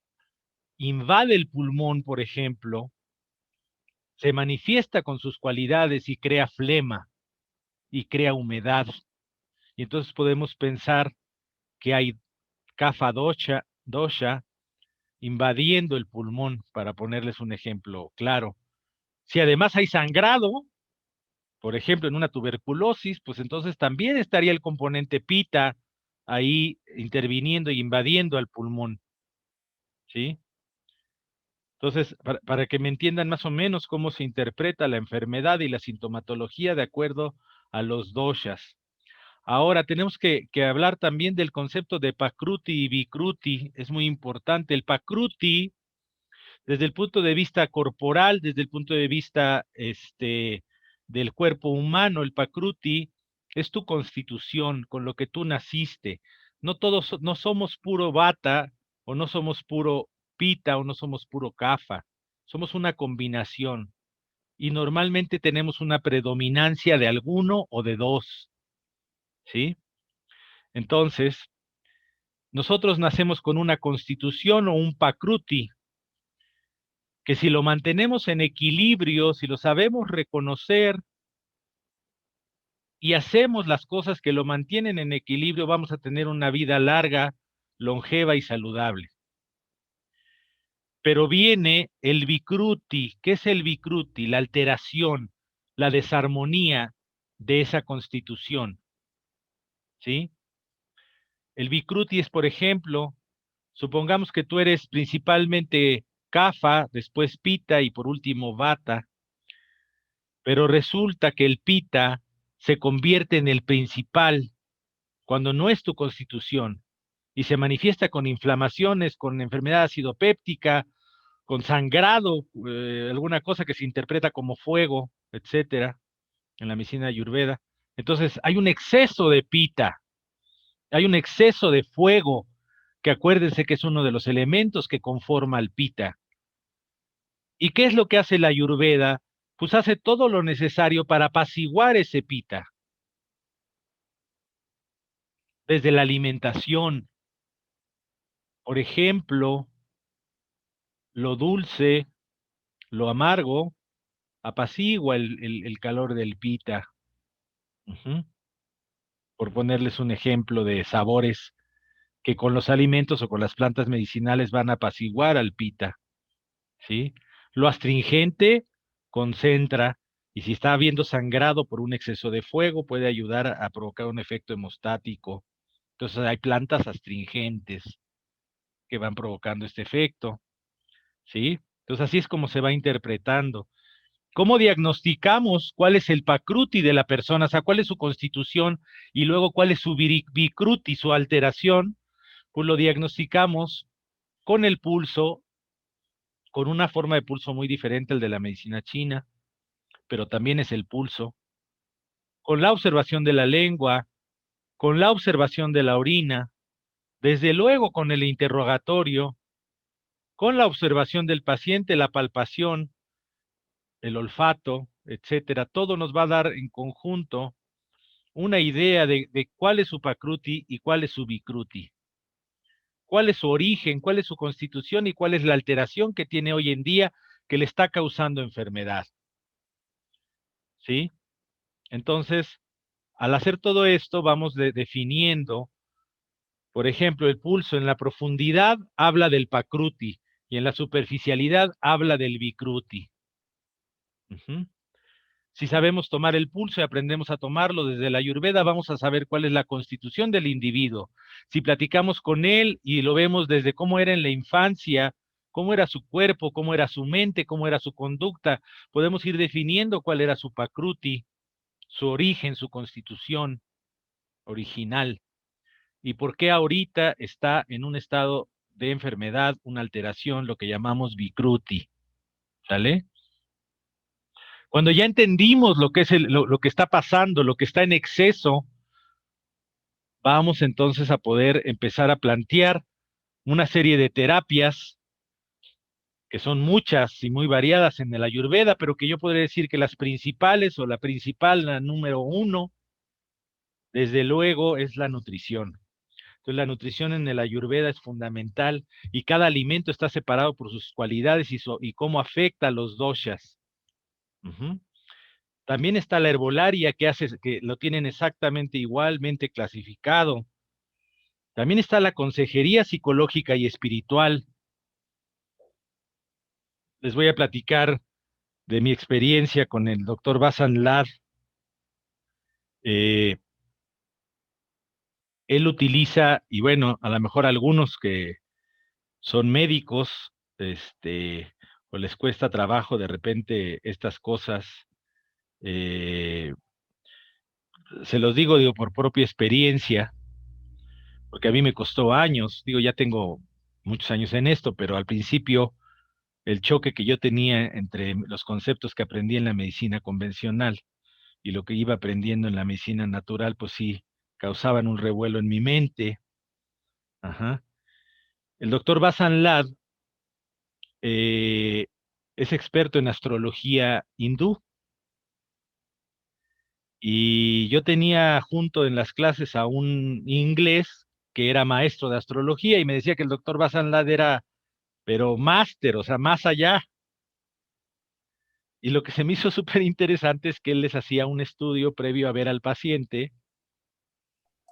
invade el pulmón, por ejemplo, se manifiesta con sus cualidades y crea flema y crea humedad. Y entonces podemos pensar que hay kapha dosha invadiendo el pulmón, para ponerles un ejemplo claro. Si además hay sangrado, por ejemplo, en una tuberculosis, pues entonces también estaría el componente pita ahí interviniendo y invadiendo al pulmón, ¿sí? Entonces, para que me entiendan más o menos cómo se interpreta la enfermedad y la sintomatología de acuerdo a los doshas. Ahora tenemos que hablar también del concepto de Pakruti y Vikruti, es muy importante. El Pakruti, desde el punto de vista corporal, desde el punto de vista del cuerpo humano, el Pakruti es tu constitución, con lo que tú naciste. No todos, no somos puro Vata, o no somos puro Pita, o no somos puro Kapha. Somos una combinación. Y normalmente tenemos una predominancia de alguno o de dos, ¿sí? Entonces, nosotros nacemos con una constitución o un Pakruti, que si lo mantenemos en equilibrio, si lo sabemos reconocer y hacemos las cosas que lo mantienen en equilibrio, vamos a tener una vida larga, longeva y saludable. Pero viene el Vikruti. ¿Qué es el Vikruti? La alteración, la desarmonía de esa constitución, ¿sí? El Vikruti es, por ejemplo, supongamos que tú eres principalmente Kapha, después Pita y por último Vata, pero resulta que el Pita se convierte en el principal cuando no es tu constitución y se manifiesta con inflamaciones, con enfermedad acidopéptica, con sangrado, alguna cosa que se interpreta como fuego, etcétera, en la medicina ayurveda. Entonces, hay un exceso de Pita, hay un exceso de fuego, que acuérdense que es uno de los elementos que conforma el Pita. ¿Y qué es lo que hace la ayurveda? Pues hace todo lo necesario para apaciguar ese Pita, desde la alimentación. Por ejemplo, lo dulce, lo amargo, apacigua el calor del Pita. Ujú. Por ponerles un ejemplo de sabores que con los alimentos o con las plantas medicinales van a apaciguar al Pita, ¿sí? Lo astringente concentra, y si está habiendo sangrado por un exceso de fuego, puede ayudar a provocar un efecto hemostático. Entonces hay plantas astringentes que van provocando este efecto, ¿sí? Entonces así es como se va interpretando. ¿Cómo diagnosticamos cuál es el Pakruti de la persona? O sea, cuál es su constitución y luego cuál es su Vikruti, su alteración. Pues lo diagnosticamos con el pulso, con una forma de pulso muy diferente al de la medicina china, pero también es el pulso, con la observación de la lengua, con la observación de la orina, desde luego con el interrogatorio, con la observación del paciente, la palpación, el olfato, etcétera. Todo nos va a dar en conjunto una idea de cuál es su Pakruti y cuál es su Vikruti, cuál es su origen, cuál es su constitución y cuál es la alteración que tiene hoy en día que le está causando enfermedad, ¿sí? Entonces, al hacer todo esto, vamos definiendo, por ejemplo, el pulso en la profundidad habla del Pakruti y en la superficialidad habla del Vikruti. Ujú. Si sabemos tomar el pulso y aprendemos a tomarlo desde la Ayurveda, vamos a saber cuál es la constitución del individuo. Si platicamos con él y lo vemos desde cómo era en la infancia, cómo era su cuerpo, cómo era su mente, cómo era su conducta, podemos ir definiendo cuál era su Pakruti, su origen, su constitución original y por qué ahorita está en un estado de enfermedad, una alteración, lo que llamamos Vikruti. ¿Sale? Cuando ya entendimos lo que es lo que está pasando, lo que está en exceso, vamos entonces a poder empezar a plantear una serie de terapias que son muchas y muy variadas en el Ayurveda, pero que yo podría decir que las principales o la principal, la número uno, desde luego, es la nutrición. Entonces, la nutrición en el Ayurveda es fundamental y cada alimento está separado por sus cualidades y cómo afecta a los doshas. Ujú. También está la herbolaria que hace que lo tienen exactamente igualmente clasificado. También está la consejería psicológica y espiritual. Les voy a platicar de mi experiencia con el doctor Basan Lad. Eh, Él utiliza, y bueno, a lo mejor algunos que son médicos, o les cuesta trabajo de repente estas cosas, eh, Se los digo por propia experiencia, porque a mí me costó años, digo, ya tengo muchos años en esto, pero al principio el choque que yo tenía entre los conceptos que aprendí en la medicina convencional y lo que iba aprendiendo en la medicina natural, pues sí, causaban un revuelo en mi mente. Ajá. El doctor Basan Lad eh, es experto en astrología hindú y yo tenía junto en las clases a un inglés que era maestro de astrología y me decía que el doctor Basan Lad era, pero máster, o sea, más allá. Y lo que se me hizo súper interesante es que él les hacía un estudio previo a ver al paciente.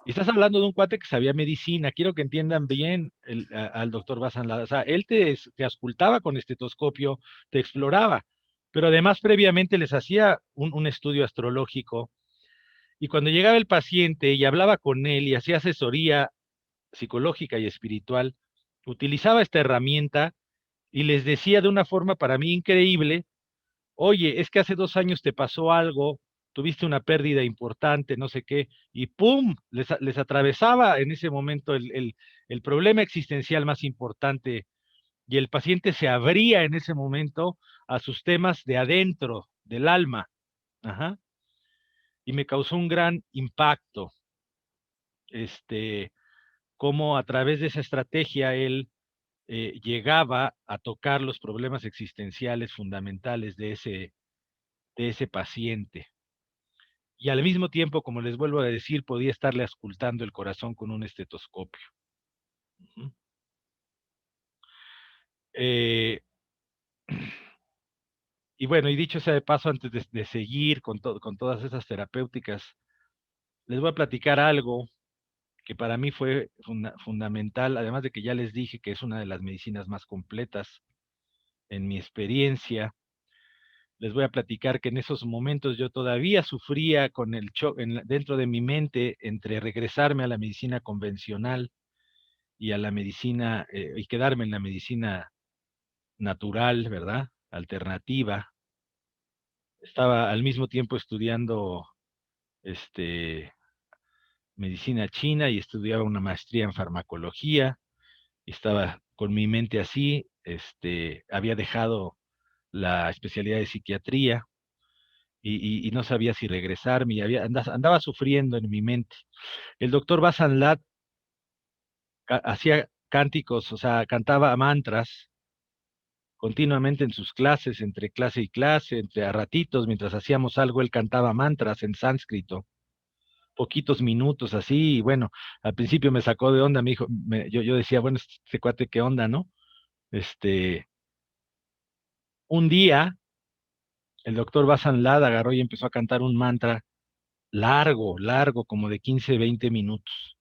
Y estás hablando de un cuate que sabía medicina. Quiero que entiendan bien al doctor Bazán. O sea, él te auscultaba con estetoscopio, te exploraba, pero además previamente les hacía un estudio astrológico. Y cuando llegaba el paciente y hablaba con él y hacía asesoría psicológica y espiritual, utilizaba esta herramienta y les decía de una forma para mí increíble: oye, es que hace 2 años te pasó algo, tuviste una pérdida importante, no sé qué, y ¡pum! Les atravesaba en ese momento el problema existencial más importante y el paciente se abría en ese momento a sus temas de adentro, del alma. Ajá. Y me causó un gran impacto, este, cómo a través de esa estrategia él llegaba a tocar los problemas existenciales fundamentales de ese paciente. Y al mismo tiempo, como les vuelvo a decir, podía estarle auscultando el corazón con un estetoscopio. Ujú. Eh, y bueno, y dicho sea de paso, antes de seguir con todas esas terapéuticas, les voy a platicar algo que para mí fue fundamental, además de que ya les dije que es una de las medicinas más completas en mi experiencia. Les voy a platicar que en esos momentos yo todavía sufría con el shock dentro de mi mente entre regresarme a la medicina convencional y a la medicina, y quedarme en la medicina natural, ¿verdad? Alternativa. Estaba al mismo tiempo estudiando este, medicina china y estudiaba una maestría en farmacología. Y estaba con mi mente así, había dejado la especialidad de psiquiatría y no sabía si regresarme, y andaba sufriendo en mi mente. El doctor Basan Lat hacía cánticos, o sea, cantaba mantras continuamente en sus clases, entre clase y clase, entre a ratitos, mientras hacíamos algo, él cantaba mantras en sánscrito, poquitos minutos así, y bueno, al principio me sacó de onda, me dijo, yo decía, bueno, este cuate, ¿qué onda, no? Este, un día, el doctor Basan Lad agarró y empezó a cantar un mantra largo, largo, como de 15, 20 minutos.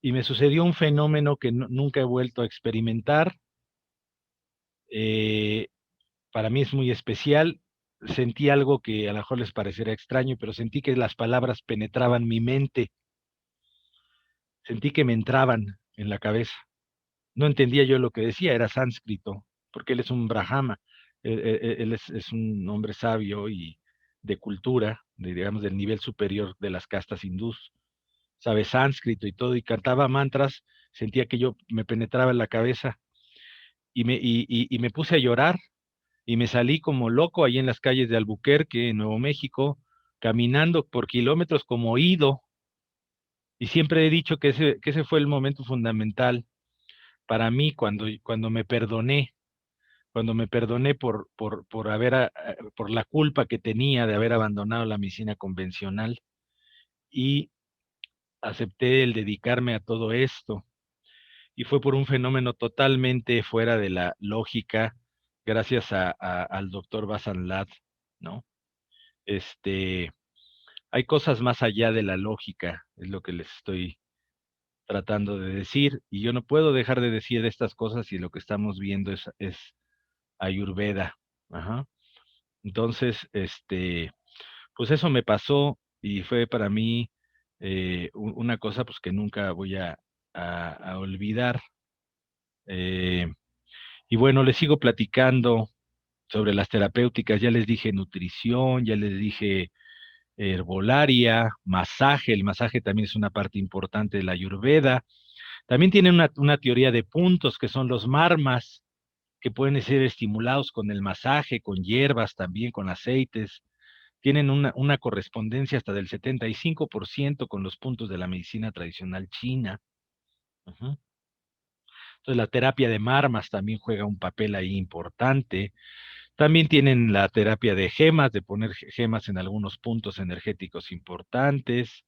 Y me sucedió un fenómeno que nunca he vuelto a experimentar. Eh, para mí es muy especial. Sentí algo que a lo mejor les parecerá extraño, pero sentí que las palabras penetraban mi mente, sentí que me entraban en la cabeza. No entendía yo lo que decía, era sánscrito, porque él es un brahma, él es un hombre sabio y de cultura, digamos, del nivel superior de las castas hindús. Sabe sánscrito y todo, y cantaba mantras, sentía que yo me penetraba en la cabeza y me puse a llorar y me salí como loco ahí en las calles de Albuquerque, en Nuevo México, caminando por kilómetros como ido. Y siempre he dicho que ese fue el momento fundamental para mí cuando me perdoné por la culpa que tenía de haber abandonado la medicina convencional y acepté el dedicarme a todo esto. Y fue por un fenómeno totalmente fuera de la lógica, gracias al doctor Basan Lad, ¿no? Este, hay cosas más allá de la lógica, es lo que les estoy tratando de decir, y yo no puedo dejar de decir estas cosas y lo que estamos viendo es Ayurveda. Ajá. Entonces, pues eso me pasó y fue para mí una cosa pues que nunca voy a olvidar. Eh, y bueno, les sigo platicando sobre las terapéuticas, ya les dije nutrición, ya les dije herbolaria, masaje. El masaje también es una parte importante de la Ayurveda. También tienen una teoría de puntos que son los marmas, que pueden ser estimulados con el masaje, con hierbas también, con aceites. Tienen una correspondencia hasta del 75% con los puntos de la medicina tradicional china. Ujú. Entonces la terapia de marmas también juega un papel ahí importante. También tienen la terapia de gemas, de poner gemas en algunos puntos energéticos importantes.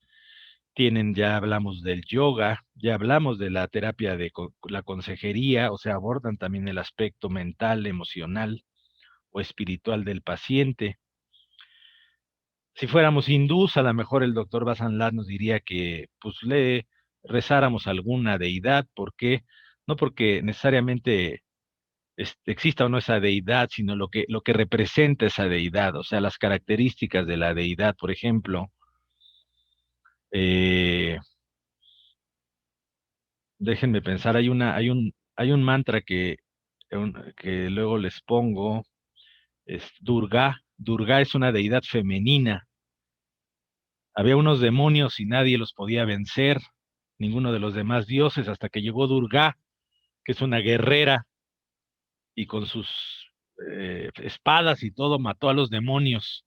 Tienen, ya hablamos del yoga, ya hablamos de la terapia de la consejería, o sea, abordan también el aspecto mental, emocional o espiritual del paciente. Si fuéramos hindús, a lo mejor el doctor Basanlad nos diría que pues le rezáramos a alguna deidad. ¿Por qué? No porque necesariamente exista o no esa deidad, sino lo que representa esa deidad, o sea, las características de la deidad. Por ejemplo, eh, déjenme pensar, hay un mantra que luego les pongo, es Durga. Durga es una deidad femenina. Había unos demonios y nadie los podía vencer, ninguno de los demás dioses, hasta que llegó Durga, que es una guerrera, y con sus espadas y todo mató a los demonios.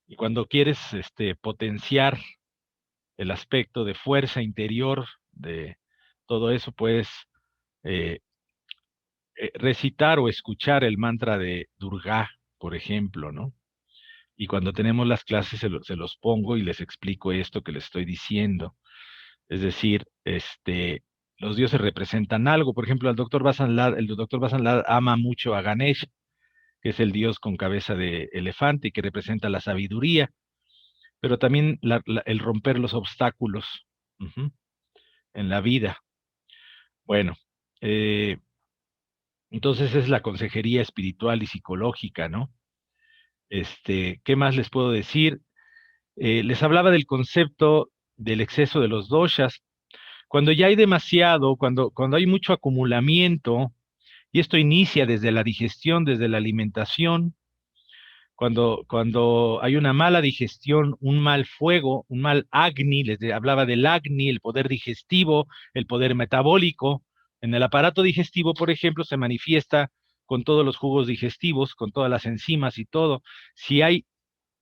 Y cuando quieres potenciar el aspecto de fuerza interior de todo eso, puedes eh, recitar o escuchar el mantra de Durga, por ejemplo, ¿no? Y cuando tenemos las clases se los pongo y les explico esto que les estoy diciendo. Es decir, los dioses representan algo. Por ejemplo, el doctor Basanlad ama mucho a Ganesh, que es el dios con cabeza de elefante y que representa la sabiduría, pero también el romper los obstáculos, ujú, en la vida. Bueno, eh, entonces es la consejería espiritual y psicológica, ¿no? ¿Qué más les puedo decir? Les hablaba del concepto del exceso de los doshas. Cuando ya hay demasiado, cuando hay mucho acumulamiento, y esto inicia desde la digestión, desde la alimentación, cuando hay una mala digestión, un mal fuego, un mal agni, hablaba del agni, el poder digestivo, el poder metabólico. En el aparato digestivo, por ejemplo, se manifiesta con todos los jugos digestivos, con todas las enzimas y todo. Si hay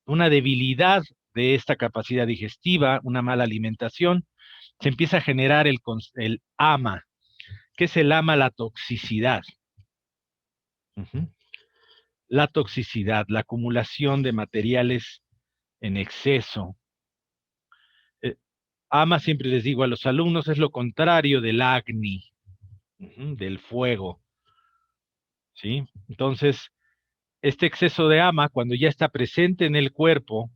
una debilidad de esta capacidad digestiva, una mala alimentación, se empieza a generar el AMA. ¿Qué es el AMA? La toxicidad. Ujú. La toxicidad, la acumulación de materiales en exceso. Eh, AMA, siempre les digo a los alumnos, es lo contrario del agni, del fuego, ¿sí? Entonces, este exceso de AMA, cuando ya está presente en el cuerpo,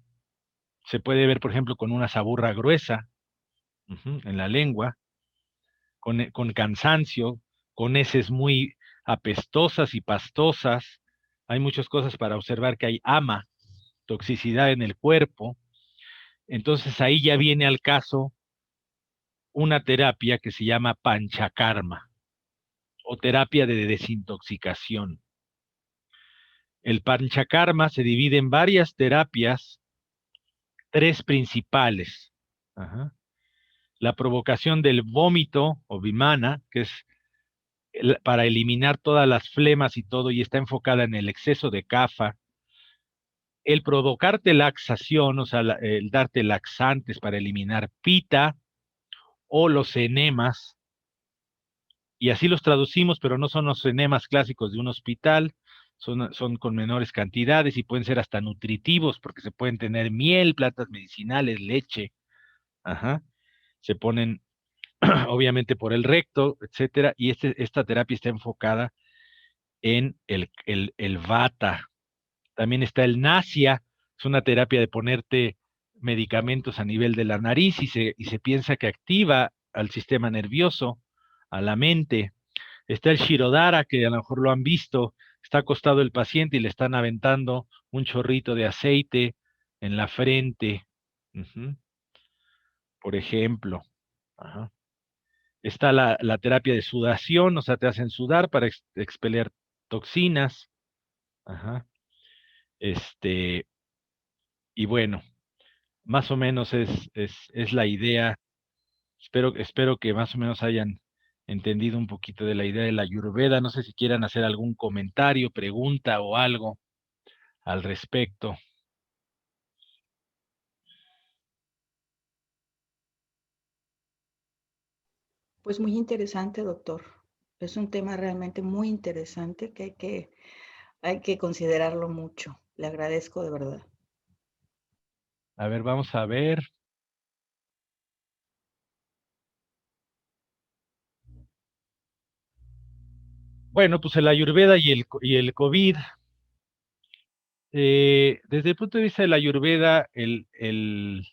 se puede ver, por ejemplo, con una saburra gruesa, en la lengua, con cansancio, con heces muy apestosas y pastosas. Hay muchas cosas para observar que hay AMA, toxicidad en el cuerpo. Entonces ahí ya viene al caso una terapia que se llama panchakarma o terapia de desintoxicación. El panchakarma se divide en varias terapias, tres principales. Ajá. La provocación del vómito o vimana, que es para eliminar todas las flemas y todo, y está enfocada en el exceso de kapha. El provocarte laxación, o sea, el darte laxantes para eliminar pita o los enemas, y así los traducimos, pero no son los enemas clásicos de un hospital, son con menores cantidades y pueden ser hasta nutritivos, porque se pueden tener miel, plantas medicinales, leche, ajá, se ponen obviamente por el recto, etcétera, y esta terapia está enfocada en el vata. También está el nasia, es una terapia de ponerte medicamentos a nivel de la nariz y se piensa que activa al sistema nervioso, a la mente. Está el Shirodara, que a lo mejor lo han visto, está acostado el paciente y le están aventando un chorrito de aceite en la frente, ujú, por ejemplo. Ajá. Está la terapia de sudación, o sea, te hacen sudar para expeler toxinas. Ajá. Este, y bueno. Más o menos es la idea. Espero que más o menos hayan entendido un poquito de la idea de la Ayurveda. No sé si quieran hacer algún comentario, pregunta o algo al respecto. Pues muy interesante, doctor. Es un tema realmente muy interesante que hay que considerarlo mucho. Le agradezco de verdad. A ver, vamos a ver. Bueno, pues el Ayurveda y el COVID. Desde el punto de vista de la Ayurveda, el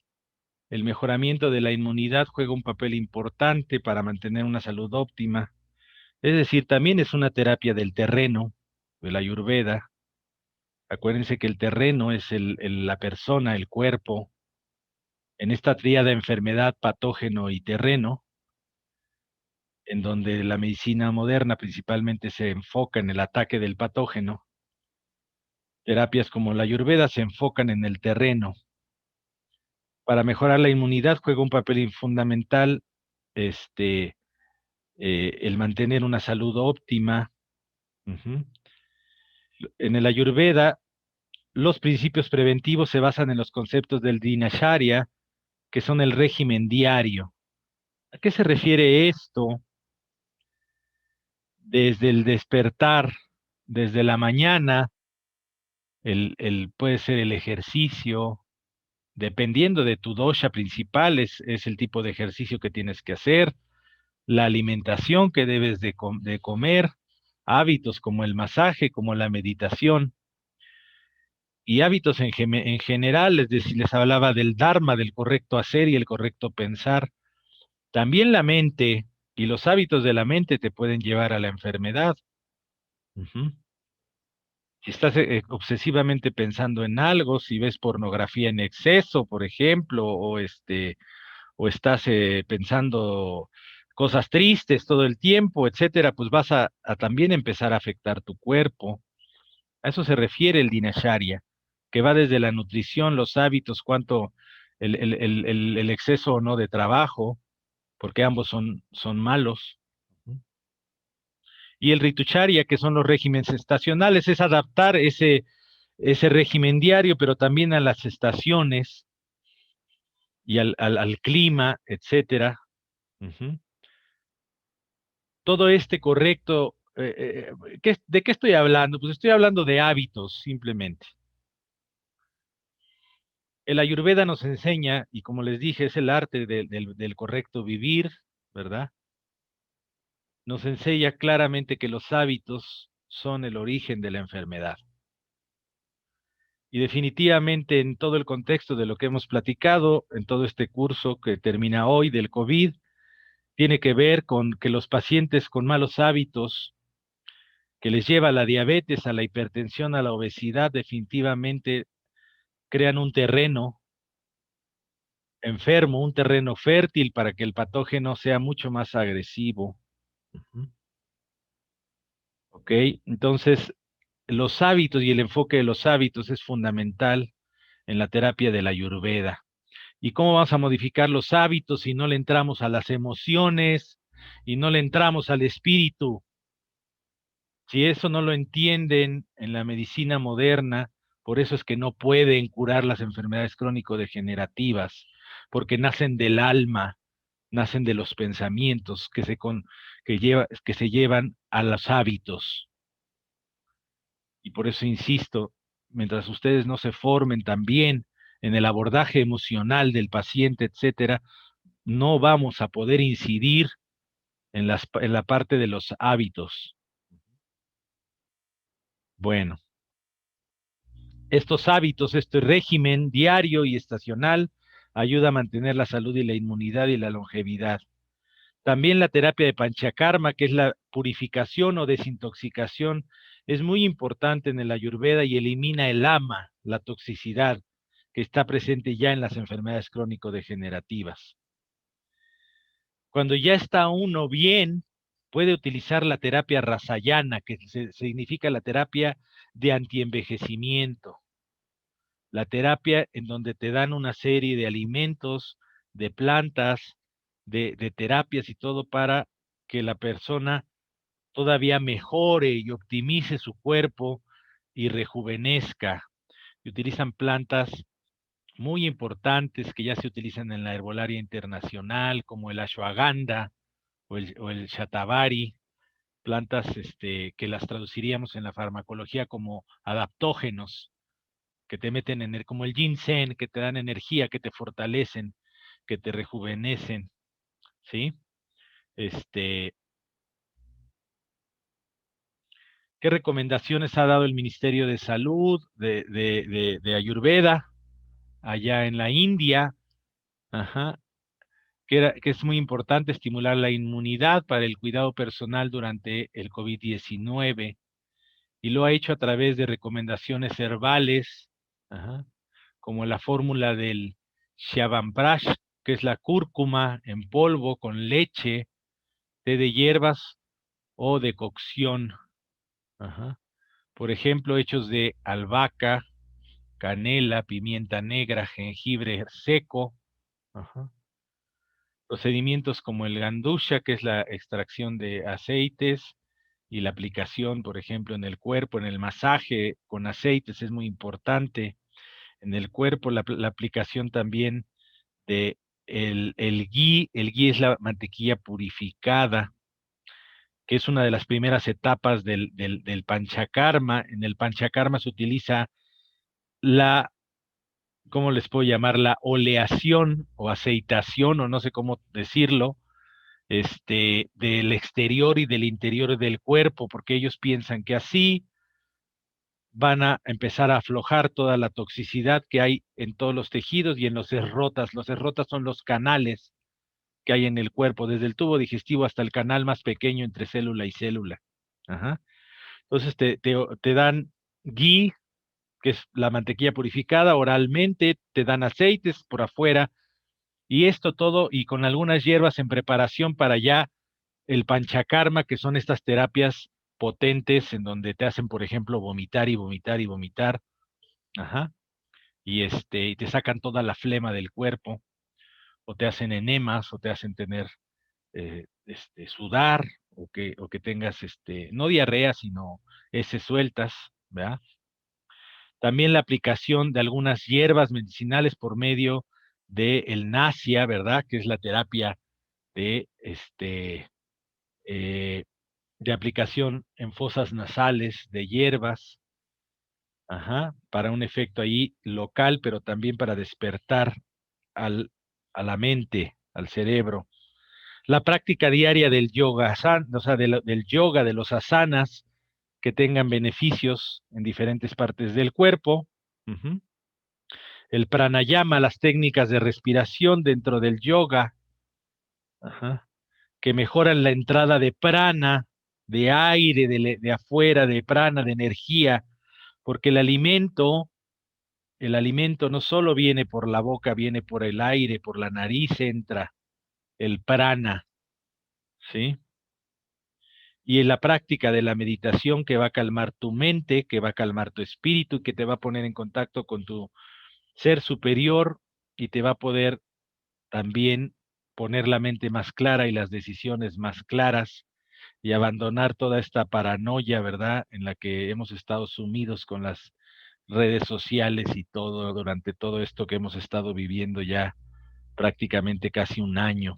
mejoramiento de la inmunidad juega un papel importante para mantener una salud óptima. Es decir, también es una terapia del terreno, de la Ayurveda. Acuérdense que el terreno es la persona, el cuerpo. En esta tríada enfermedad, patógeno y terreno, en donde la medicina moderna principalmente se enfoca en el ataque del patógeno, terapias como la Ayurveda se enfocan en el terreno. Para mejorar la inmunidad juega un papel fundamental este, el mantener una salud óptima. Ujú. En el Ayurveda, los principios preventivos se basan en los conceptos del Dinacharya, que son el régimen diario. ¿A qué se refiere esto? Desde el despertar, desde la mañana, puede ser el ejercicio, dependiendo de tu dosha principal, es el tipo de ejercicio que tienes que hacer, la alimentación que debes de comer, hábitos como el masaje, como la meditación, y hábitos en general, es decir, les hablaba del dharma, del correcto hacer y el correcto pensar. También la mente y los hábitos de la mente te pueden llevar a la enfermedad. Ujú. Si estás obsesivamente pensando en algo, si ves pornografía en exceso, por ejemplo, o estás pensando cosas tristes todo el tiempo, etcétera, pues vas a también empezar a afectar tu cuerpo. A eso se refiere el dinasharia, que va desde la nutrición, los hábitos, cuánto el exceso o no de trabajo, porque ambos son malos. Y el ritucharya, que son los regímenes estacionales, es adaptar ese régimen diario, pero también a las estaciones y al clima, etcétera. Ujú. Todo este correcto, ¿de qué estoy hablando? Pues estoy hablando de hábitos, simplemente. El Ayurveda nos enseña, y como les dije, es el arte del correcto vivir, ¿verdad? Nos enseña claramente que los hábitos son el origen de la enfermedad. Y definitivamente en todo el contexto de lo que hemos platicado, en todo este curso que termina hoy del COVID, tiene que ver con que los pacientes con malos hábitos que les lleva a la diabetes, a la hipertensión, a la obesidad, definitivamente crean un terreno enfermo, un terreno fértil para que el patógeno sea mucho más agresivo. Ujú. ¿Ok? Entonces, los hábitos y el enfoque de los hábitos es fundamental en la terapia de la Ayurveda. ¿Y cómo vamos a modificar los hábitos si no le entramos a las emociones y no le entramos al espíritu? Si eso no lo entienden en la medicina moderna, por eso es que no pueden curar las enfermedades crónico-degenerativas, porque nacen del alma, nacen de los pensamientos que se llevan a los hábitos. Y por eso insisto, mientras ustedes no se formen también en el abordaje emocional del paciente, etcétera, no vamos a poder incidir en la parte de los hábitos. Bueno, estos hábitos, este régimen diario y estacional ayuda a mantener la salud y la inmunidad y la longevidad. También la terapia de panchakarma, que es la purificación o desintoxicación, es muy importante en el Ayurveda y elimina el ama, la toxicidad, que está presente ya en las enfermedades crónico-degenerativas. Cuando ya está uno bien, puede utilizar la terapia rasayana, que significa la terapia de antienvejecimiento. La terapia en donde te dan una serie de alimentos, de plantas, de terapias y todo para que la persona todavía mejore y optimice su cuerpo y rejuvenezca. Y utilizan plantas muy importantes que ya se utilizan en la herbolaria internacional, como el ashwagandha o el shatavari, plantas que las traduciríamos en la farmacología como adaptógenos, que te meten en como el ginseng, que te dan energía, que te fortalecen, que te rejuvenecen, ¿sí? Este, ¿Qué recomendaciones ha dado el Ministerio de Salud de Ayurveda allá en la India? Ajá, que es muy importante estimular la inmunidad para el cuidado personal durante el COVID-19 y lo ha hecho a través de recomendaciones herbales, ajá, como la fórmula del Chyavanprash, que es la cúrcuma en polvo con leche, té de hierbas o de cocción, ajá. Por ejemplo, hechos de albahaca, canela, pimienta negra, jengibre seco, ajá. Procedimientos como el gandusha, que es la extracción de aceites y la aplicación, por ejemplo, en el cuerpo, en el masaje con aceites es muy importante. En el cuerpo, la aplicación también de el ghee es la mantequilla purificada, que es una de las primeras etapas del panchakarma. En el panchakarma se utiliza la, ¿cómo les puedo llamar? La oleación o aceitación, o no sé cómo decirlo, del exterior y del interior del cuerpo, porque ellos piensan que así van a empezar a aflojar toda la toxicidad que hay en todos los tejidos y en los esrotas. Los esrotas son los canales que hay en el cuerpo, desde el tubo digestivo hasta el canal más pequeño entre célula y célula. Ajá. Entonces te dan ghee, que es la mantequilla purificada, oralmente, te dan aceites por afuera, y esto todo, y con algunas hierbas en preparación para ya el panchakarma, que son estas terapias potentes en donde te hacen, por ejemplo, vomitar y vomitar y vomitar, ajá, y te sacan toda la flema del cuerpo, o te hacen enemas, o te hacen tener sudar, o que tengas no diarrea, sino heces sueltas, ¿verdad? También la aplicación de algunas hierbas medicinales por medio de el nasia, ¿verdad? Que es la terapia de eh, de aplicación en fosas nasales de hierbas, ajá, para un efecto ahí local, pero también para despertar al, a la mente, al cerebro. La práctica diaria del yoga, o sea, del yoga, de los asanas, que tengan beneficios en diferentes partes del cuerpo. Ujú. El pranayama, las técnicas de respiración dentro del yoga, ajá, que mejoran la entrada de prana, de aire, de afuera, de prana, de energía, porque el alimento no solo viene por la boca, viene por el aire, por la nariz entra el prana, ¿sí? Y en la práctica de la meditación que va a calmar tu mente, que va a calmar tu espíritu y que te va a poner en contacto con tu ser superior y te va a poder también poner la mente más clara y las decisiones más claras y abandonar toda esta paranoia, ¿verdad?, en la que hemos estado sumidos con las redes sociales y todo durante todo esto que hemos estado viviendo ya prácticamente casi un año.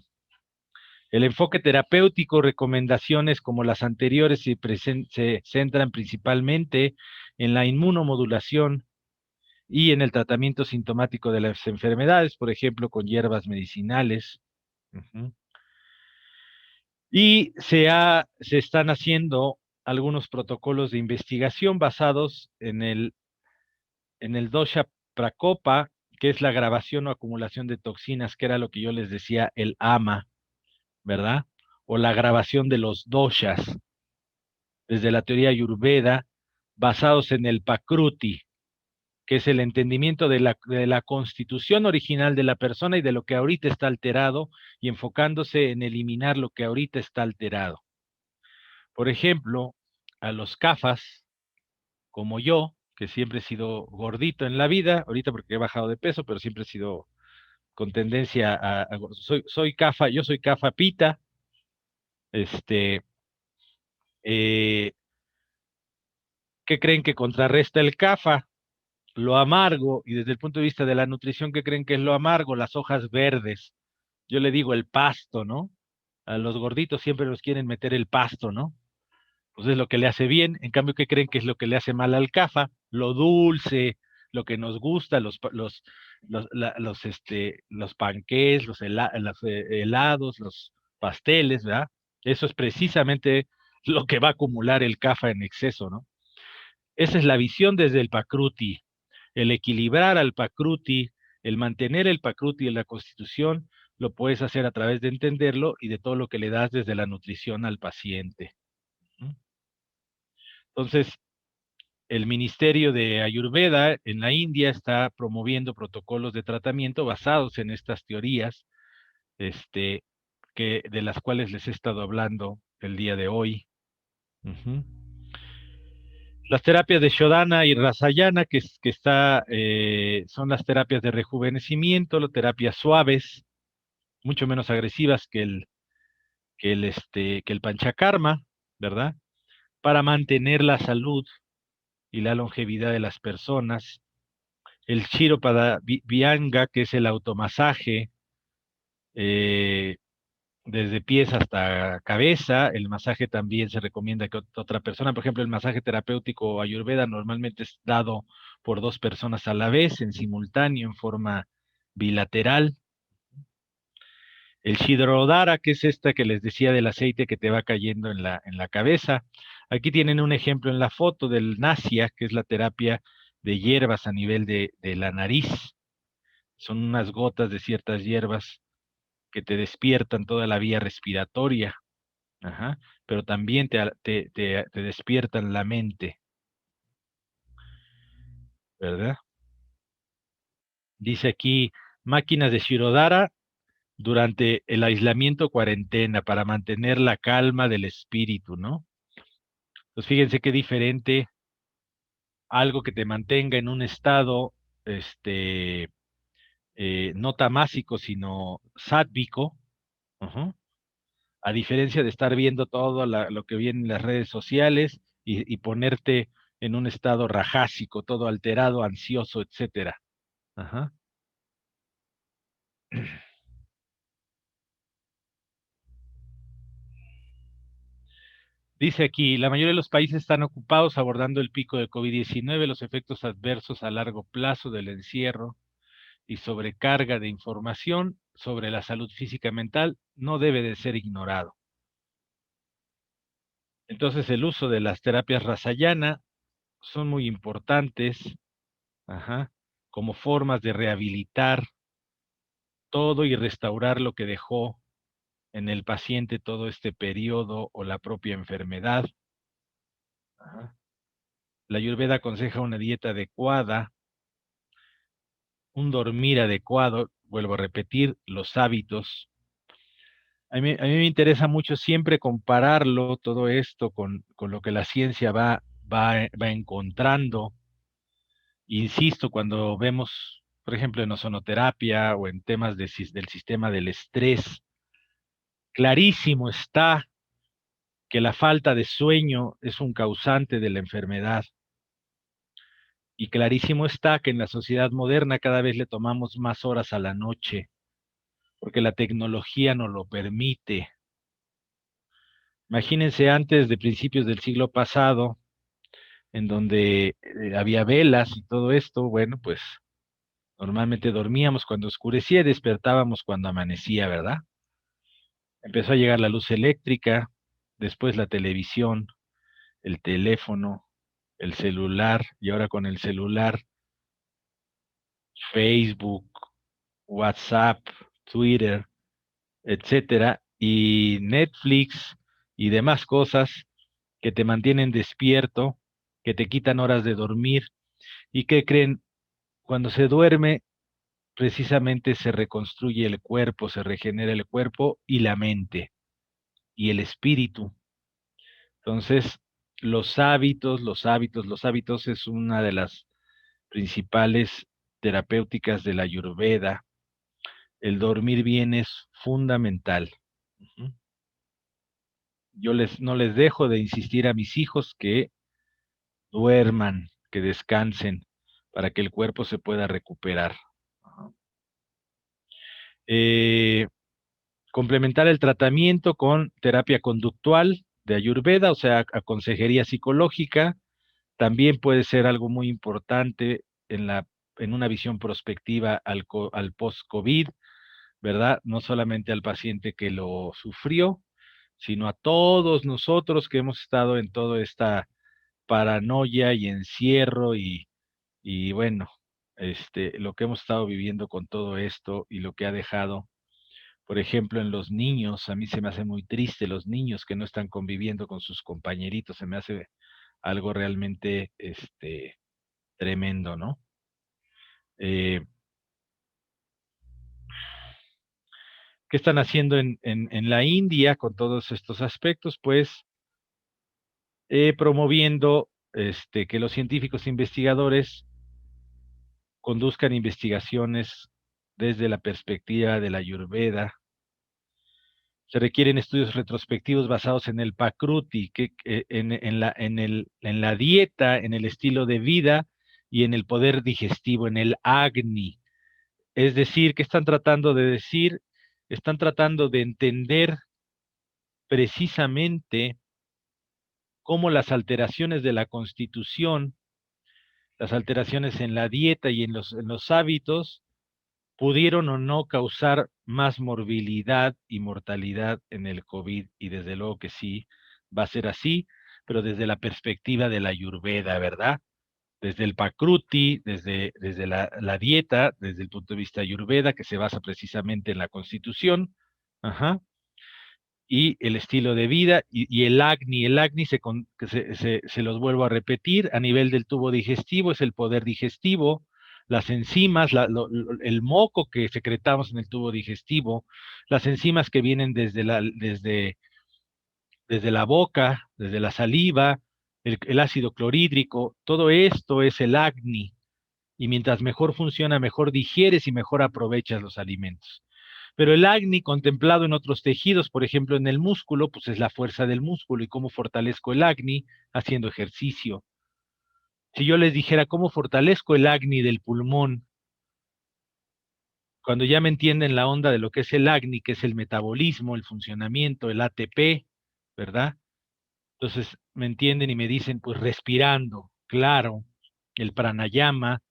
El enfoque terapéutico, recomendaciones como las anteriores, se centran principalmente en la inmunomodulación y en el tratamiento sintomático de las enfermedades, por ejemplo, con hierbas medicinales. Ujú. Y se están haciendo algunos protocolos de investigación basados en el dosha prakopa, que es la grabación o acumulación de toxinas, que era lo que yo les decía, el ama, ¿verdad? O la grabación de los doshas, desde la teoría ayurveda, basados en el pakruti, que es el entendimiento de la constitución original de la persona y de lo que ahorita está alterado, y enfocándose en eliminar lo que ahorita está alterado. Por ejemplo, a los kafas, como yo, que siempre he sido gordito en la vida, ahorita porque he bajado de peso, pero siempre he sido con tendencia yo soy CAFA Pita, este, eh, ¿qué creen que contrarresta el CAFA? Lo amargo, y desde el punto de vista de la nutrición, ¿qué creen que es lo amargo? Las hojas verdes. Yo le digo el pasto, ¿no? A los gorditos siempre los quieren meter el pasto, ¿no? Pues es lo que le hace bien. En cambio, ¿qué creen que es lo que le hace mal al CAFA? Lo dulce, lo que nos gusta, los panqués, los helados, los pasteles, ¿verdad? Eso es precisamente lo que va a acumular el CAFA en exceso, ¿no? Esa es la visión desde el Pakruti, el equilibrar al Pakruti, el mantener el Pakruti en la Constitución, lo puedes hacer a través de entenderlo y de todo lo que le das desde la nutrición al paciente. Entonces, el Ministerio de Ayurveda en la India está promoviendo protocolos de tratamiento basados en estas teorías, de las cuales les he estado hablando el día de hoy. Uh-huh. Las terapias de Shodhana y Rasayana, son las terapias de rejuvenecimiento, las terapias suaves, mucho menos agresivas que el Panchakarma, ¿verdad? Para mantener la salud y la longevidad de las personas. El Chiropada Vyanga, que es el automasaje, desde pies hasta cabeza. El masaje también se recomienda que otra persona, por ejemplo, el masaje terapéutico Ayurveda normalmente es dado por 2 personas a la vez, en simultáneo, en forma bilateral. El Shidrodhara, que es esta que les decía del aceite que te va cayendo en la cabeza. Aquí tienen un ejemplo en la foto del Nasya, que es la terapia de hierbas a nivel de la nariz. Son unas gotas de ciertas hierbas que te despiertan toda la vía respiratoria, ajá, pero también te despiertan la mente, ¿verdad? Dice aquí, máquinas de Shirodhara durante el aislamiento cuarentena para mantener la calma del espíritu, ¿no? Pues fíjense qué diferente algo que te mantenga en un estado, no tamásico, sino sátvico, ajá, a diferencia de estar viendo todo lo que viene en las redes sociales y ponerte en un estado rajásico, todo alterado, ansioso, etcétera. Ajá. Dice aquí, la mayoría de los países están ocupados abordando el pico de COVID-19, los efectos adversos a largo plazo del encierro y sobrecarga de información sobre la salud física y mental no debe de ser ignorado. Entonces, el uso de las terapias Rasayana son muy importantes, ajá, como formas de rehabilitar todo y restaurar lo que dejó en el paciente todo este periodo o la propia enfermedad. Ajá. La Ayurveda aconseja una dieta adecuada, un dormir adecuado, vuelvo a repetir, los hábitos. A mí me interesa mucho siempre compararlo, todo esto, con lo que la ciencia va encontrando. Insisto, cuando vemos, por ejemplo, en ozonoterapia o en temas del sistema del estrés, clarísimo está que la falta de sueño es un causante de la enfermedad. Y clarísimo está que en la sociedad moderna cada vez le tomamos más horas a la noche, porque la tecnología nos lo permite. Imagínense antes de principios del siglo pasado, en donde había velas y todo esto, bueno, pues normalmente dormíamos cuando oscurecía y despertábamos cuando amanecía, ¿verdad? Empezó a llegar la luz eléctrica, después la televisión, el teléfono, el celular, y ahora con el celular, Facebook, WhatsApp, Twitter, etcétera, y Netflix y demás cosas que te mantienen despierto, que te quitan horas de dormir y que creen, cuando se duerme, precisamente se reconstruye el cuerpo, se regenera el cuerpo y la mente y el espíritu. Entonces, los hábitos es una de las principales terapéuticas de la Ayurveda. El dormir bien es fundamental. Ujú. No les dejo de insistir a mis hijos que duerman, que descansen, para que el cuerpo se pueda recuperar. Ajá. Eh, Complementar el tratamiento con terapia conductual de Ayurveda, o sea, a consejería psicológica, también puede ser algo muy importante en una visión prospectiva al post-COVID, ¿verdad? No solamente al paciente que lo sufrió, sino a todos nosotros que hemos estado en toda esta paranoia y encierro y bueno, lo que hemos estado viviendo con todo esto y lo que ha dejado, por ejemplo, en los niños, a mí se me hace muy triste los niños que no están conviviendo con sus compañeritos, se me hace algo realmente, tremendo, ¿no? Eh, ¿Qué están haciendo en la India con todos estos aspectos? Pues promoviendo que los científicos investigadores conduzcan investigaciones desde la perspectiva de la Ayurveda. Se requieren estudios retrospectivos basados en el Pakruti, en la dieta, en el estilo de vida y en el poder digestivo, en el Agni. Es decir, ¿qué están tratando de decir? Están tratando de entender precisamente cómo las alteraciones de la constitución, las alteraciones en la dieta y en los hábitos, pudieron o no causar más morbilidad y mortalidad en el COVID, y desde luego que sí, va a ser así, pero desde la perspectiva de la Ayurveda, ¿verdad? Desde el Pakruti, desde la dieta, desde el punto de vista Ayurveda, que se basa precisamente en la constitución, ajá, y el estilo de vida, y el Agni se los vuelvo a repetir, a nivel del tubo digestivo, es el poder digestivo, las enzimas, el moco que secretamos en el tubo digestivo, las enzimas que vienen desde la boca, desde la saliva, el ácido clorhídrico, todo esto es el Agni, y mientras mejor funciona, mejor digieres y mejor aprovechas los alimentos. Pero el Agni contemplado en otros tejidos, por ejemplo en el músculo, pues es la fuerza del músculo. ¿Y cómo fortalezco el Agni? Haciendo ejercicio. Si yo les dijera cómo fortalezco el Agni del pulmón, cuando ya me entienden la onda de lo que es el Agni, que es el metabolismo, el funcionamiento, el ATP, ¿verdad? Entonces me entienden y me dicen, pues respirando, claro, el pranayama,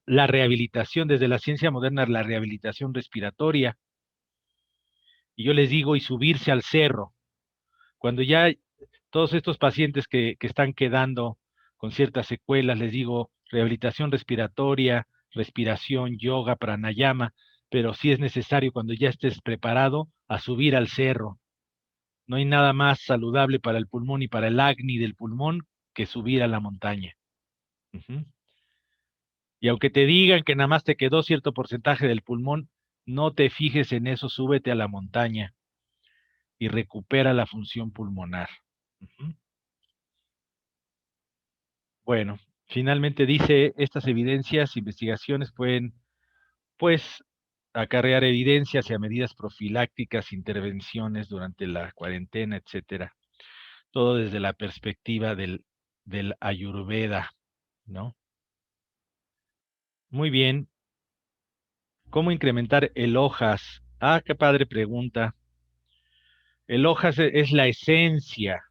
la rehabilitación, desde la ciencia moderna, la rehabilitación respiratoria. Y yo les digo, y subirse al cerro. Cuando ya todos estos pacientes que están quedando con ciertas secuelas, les digo, rehabilitación respiratoria, respiración, yoga, pranayama, pero si es necesario cuando ya estés preparado a subir al cerro. No hay nada más saludable para el pulmón y para el acné del pulmón que subir a la montaña. Ujú. Y aunque te digan que nada más te quedó cierto porcentaje del pulmón, no te fijes en eso, súbete a la montaña y recupera la función pulmonar. Ujú. Bueno, finalmente dice, estas evidencias, investigaciones pueden, pues, acarrear evidencias y a medidas profilácticas, intervenciones durante la cuarentena, etcétera. Todo desde la perspectiva del Ayurveda, ¿no? Muy bien. ¿Cómo incrementar el hojas? Ah, qué padre pregunta. El hojas es la esencia.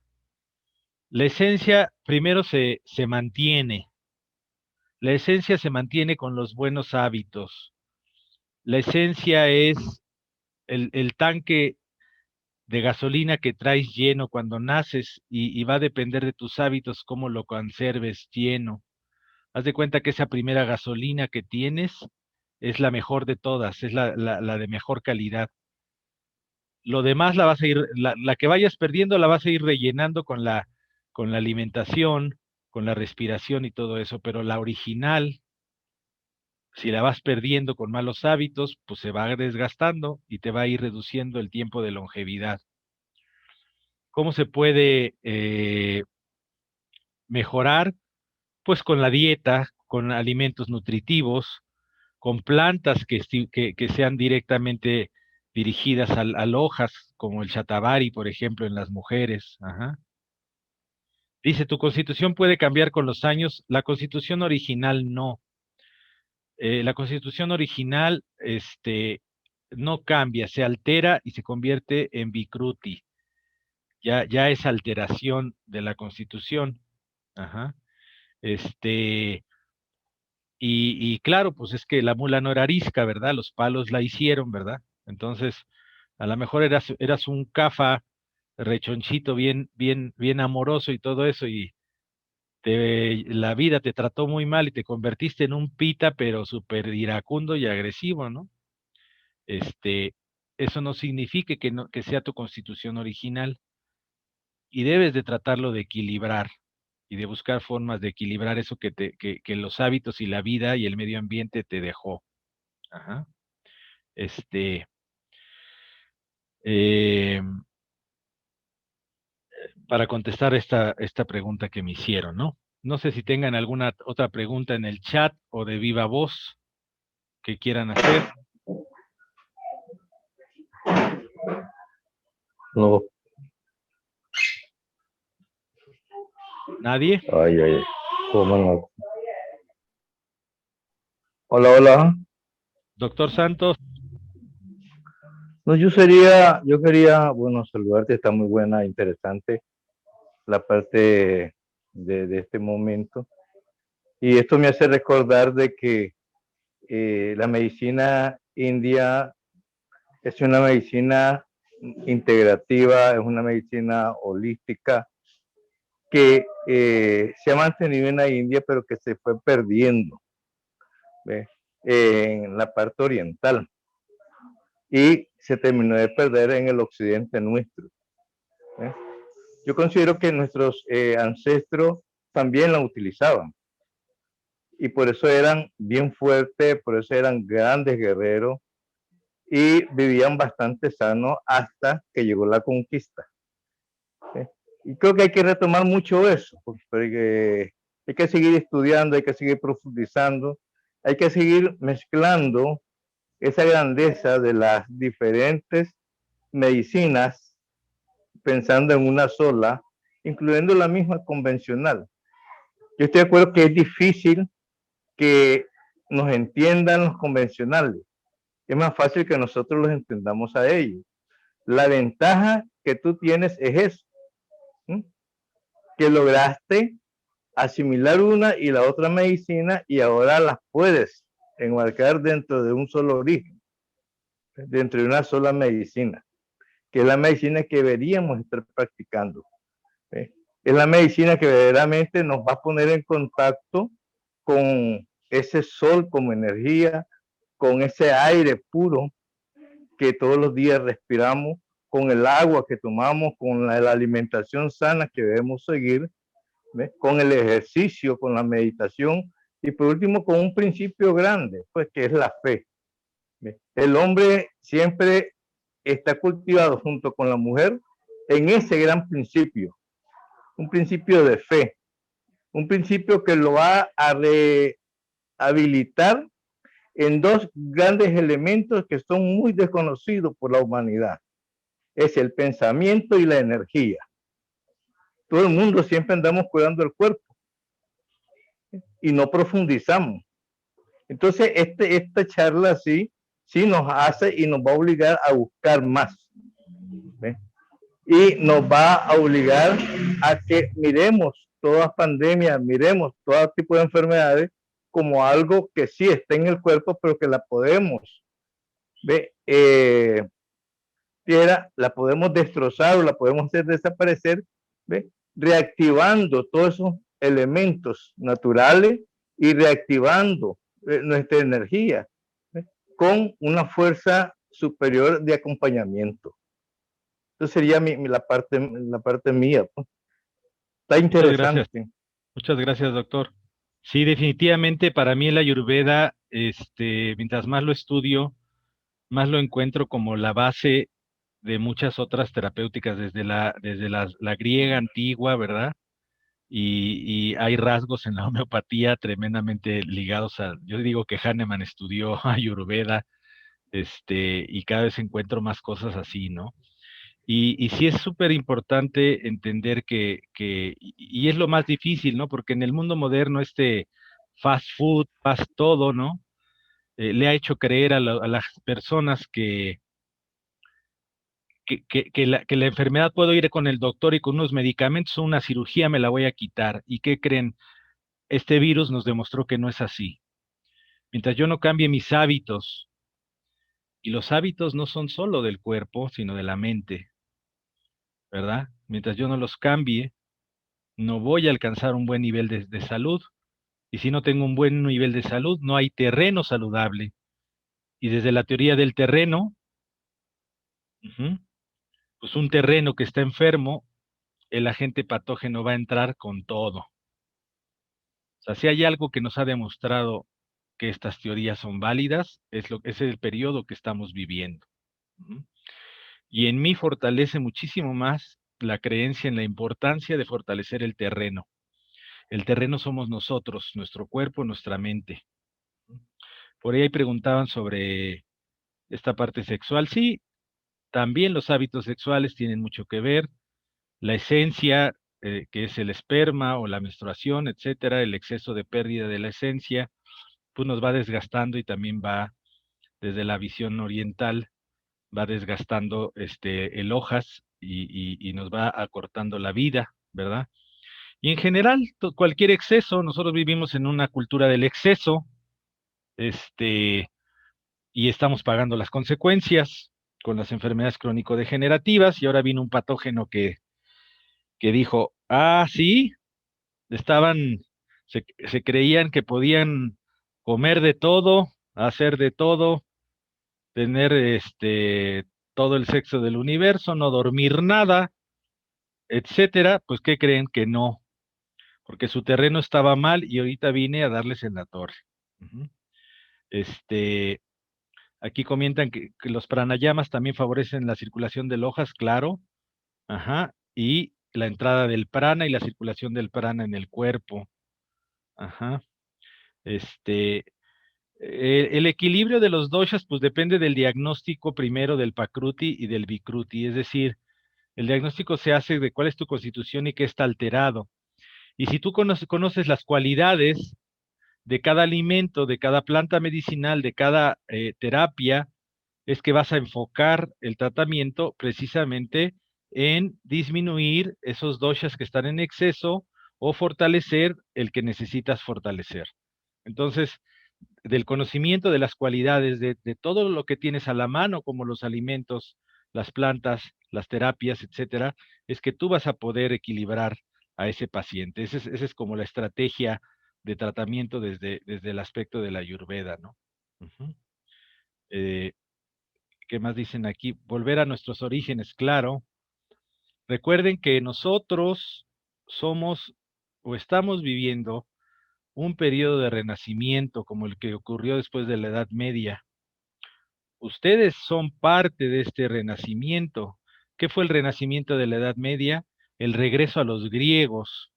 La esencia primero se mantiene. La esencia se mantiene con los buenos hábitos. La esencia es el tanque de gasolina que traes lleno cuando naces y va a depender de tus hábitos cómo lo conserves lleno. Haz de cuenta que esa primera gasolina que tienes es la mejor de todas, es la de mejor calidad. Lo demás la vas a ir, la que vayas perdiendo la vas a ir rellenando con la alimentación, con la respiración y todo eso, pero la original, si la vas perdiendo con malos hábitos, pues se va desgastando y te va a ir reduciendo el tiempo de longevidad. ¿Cómo se puede mejorar, pues con la dieta, con alimentos nutritivos, con plantas que sean directamente dirigidas al hojas, como el shatavari, por ejemplo, en las mujeres. Ajá. Dice, tu constitución puede cambiar con los años. La constitución original no. La constitución original, no cambia, se altera y se convierte en Vikruti. Ya es alteración de la constitución. Ajá. Este, y claro, pues es que la mula no era arisca, ¿verdad? Los palos la hicieron, ¿verdad? Entonces, a lo mejor eras un cafa rechonchito, bien amoroso y todo eso, y la vida te trató muy mal y te convertiste en un pita, pero súper iracundo y agresivo, ¿no? Este, Eso no significa que sea tu constitución original, y debes de tratarlo de equilibrar y de buscar formas de equilibrar eso que los hábitos y la vida y el medio ambiente te dejó. Ajá. Este, eh, para contestar esta pregunta que me hicieron, ¿no? No sé si tengan alguna otra pregunta en el chat o de viva voz que quieran hacer. No. ¿Nadie? Ay, ay, cómo no. Hola, hola. Doctor Santos. No, yo quería, bueno, saludarte, está muy buena, interesante la parte de este momento. Y esto me hace recordar de que la medicina india es una medicina integrativa, es una medicina holística que se ha mantenido en la India, pero que se fue perdiendo, ¿ves? En la parte oriental. Y se terminó de perder en el occidente nuestro. ¿Eh? Yo considero que nuestros ancestros también la utilizaban y por eso eran bien fuertes, por eso eran grandes guerreros y vivían bastante sanos hasta que llegó la conquista. ¿Eh? Y creo que hay que retomar mucho eso, porque hay que seguir estudiando, hay que seguir profundizando, hay que seguir mezclando esa grandeza de las diferentes medicinas, pensando en una sola, incluyendo la misma convencional. Yo estoy de acuerdo que es difícil que nos entiendan los convencionales. Es más fácil que nosotros los entendamos a ellos. La ventaja que tú tienes es eso, ¿sí? Que lograste asimilar una y la otra medicina y ahora las puedes enmarcar dentro de un solo origen, dentro de una sola medicina, que es la medicina que deberíamos estar practicando. ¿Sí? Es la medicina que verdaderamente nos va a poner en contacto con ese sol como energía, con ese aire puro que todos los días respiramos, con el agua que tomamos, con la alimentación sana que debemos seguir, ¿ves? Con el ejercicio, con la meditación y por último con un principio grande, pues que es la fe. ¿Ves? El hombre siempre está cultivado junto con la mujer en ese gran principio, un principio de fe, un principio que lo va a rehabilitar en dos grandes elementos que son muy desconocidos por la humanidad. Es el pensamiento y la energía. Todo el mundo siempre andamos cuidando el cuerpo y no profundizamos. Entonces, esta charla sí nos hace y nos va a obligar a buscar más. ¿Ves? Y nos va a obligar a que miremos todas pandemias, miremos todo tipo de enfermedades como algo que sí está en el cuerpo, pero que la podemos, la podemos destrozar o la podemos hacer desaparecer, ¿ve? Reactivando todos esos elementos naturales y reactivando nuestra energía, ¿ve? Con una fuerza superior de acompañamiento. Eso sería la parte mía, pues. Está Muchas gracias. interesante. Muchas gracias, doctor. Sí, definitivamente para mí el Ayurveda, mientras más lo estudio, más lo encuentro como la base de muchas otras terapéuticas, desde la griega antigua, ¿verdad? y hay rasgos en la homeopatía tremendamente ligados a, yo digo que Hahnemann estudió Ayurveda, y cada vez encuentro más cosas así, ¿no? Y sí es súper importante entender y es lo más difícil, ¿no? Porque en el mundo moderno fast food, fast todo, ¿no? Le ha hecho creer a las personas que la enfermedad puedo ir con el doctor y con unos medicamentos o una cirugía me la voy a quitar. ¿Y qué creen? Este virus nos demostró que no es así. Mientras yo no cambie mis hábitos, y los hábitos no son solo del cuerpo, sino de la mente, ¿verdad? Mientras yo no los cambie, no voy a alcanzar un buen nivel de salud. Y si no tengo un buen nivel de salud, no hay terreno saludable. Y desde la teoría del terreno, ujú, pues un terreno que está enfermo, el agente patógeno va a entrar con todo. O sea, si hay algo que nos ha demostrado que estas teorías son válidas, es el periodo que estamos viviendo. Ujú. Y en mí fortalece muchísimo más la creencia en la importancia de fortalecer el terreno. El terreno somos nosotros, nuestro cuerpo, nuestra mente. Por ahí preguntaban sobre esta parte sexual. Sí, también los hábitos sexuales tienen mucho que ver. La esencia, que es el esperma o la menstruación, etcétera, el exceso de pérdida de la esencia, pues nos va desgastando y también va, desde la visión oriental, va desgastando el hojas y nos va acortando la vida, ¿verdad? Y en general, cualquier exceso, nosotros vivimos en una cultura del exceso, este, y estamos pagando las consecuencias con las enfermedades crónico-degenerativas, y ahora vino un patógeno que dijo, ah, sí, estaban, se creían que podían comer de todo, hacer de todo, tener todo el sexo del universo, no dormir nada, etcétera, pues ¿qué creen? Que no, porque su terreno estaba mal y ahorita vine a darles en la torre. Ujú. Este, Aquí comentan que los pranayamas también favorecen la circulación de hojas, claro, ajá, y la entrada del prana y la circulación del prana en el cuerpo, ajá. Este, el equilibrio de los doshas, pues depende del diagnóstico primero del Pakruti y del Vikruti, es decir, el diagnóstico se hace de cuál es tu constitución y qué está alterado. Y si tú conoces las cualidades de cada alimento, de cada planta medicinal, de cada terapia, es que vas a enfocar el tratamiento precisamente en disminuir esos doshas que están en exceso o fortalecer el que necesitas fortalecer. Entonces, del conocimiento de las cualidades de todo lo que tienes a la mano, como los alimentos, las plantas, las terapias, etcétera, es que tú vas a poder equilibrar a ese paciente. Esa es como la estrategia de tratamiento desde el aspecto de la Ayurveda, ¿no? Ujú. Eh, ¿Qué más dicen aquí? Volver a nuestros orígenes, claro. Recuerden que nosotros somos o estamos viviendo un periodo de renacimiento como el que ocurrió después de la Edad Media. Ustedes son parte de este renacimiento. ¿Qué fue el renacimiento de la Edad Media? El regreso a los griegos,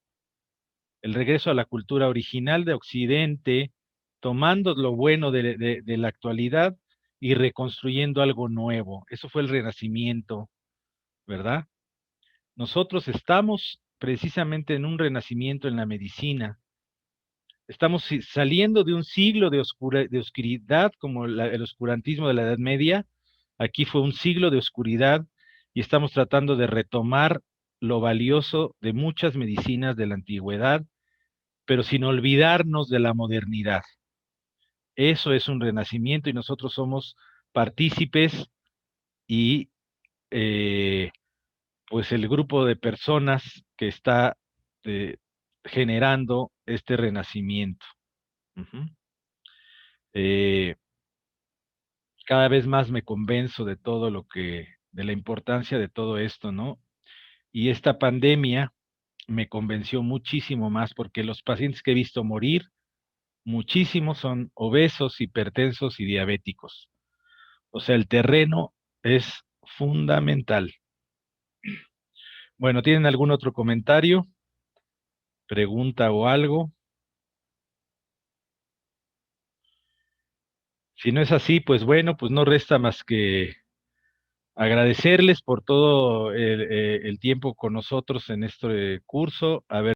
el regreso a la cultura original de Occidente, tomando lo bueno de la actualidad y reconstruyendo algo nuevo. Eso fue el renacimiento, ¿verdad? Nosotros estamos precisamente en un renacimiento en la medicina. Estamos saliendo de un siglo de oscuridad, como el oscurantismo de la Edad Media. Aquí fue un siglo de oscuridad y estamos tratando de retomar lo valioso de muchas medicinas de la antigüedad, pero sin olvidarnos de la modernidad. Eso es un renacimiento y nosotros somos partícipes y pues el grupo de personas que está eh, generando este renacimiento. Ujú. Eh, Cada vez más me convenzo de la importancia de todo esto, ¿no? Y esta pandemia me convenció muchísimo más porque los pacientes que he visto morir, muchísimos son obesos, hipertensos y diabéticos. O sea, el terreno es fundamental. Bueno, ¿tienen algún otro comentario? pregunta o algo. Si no es así, pues bueno, pues no resta más que agradecerles por todo el tiempo con nosotros en este curso. A ver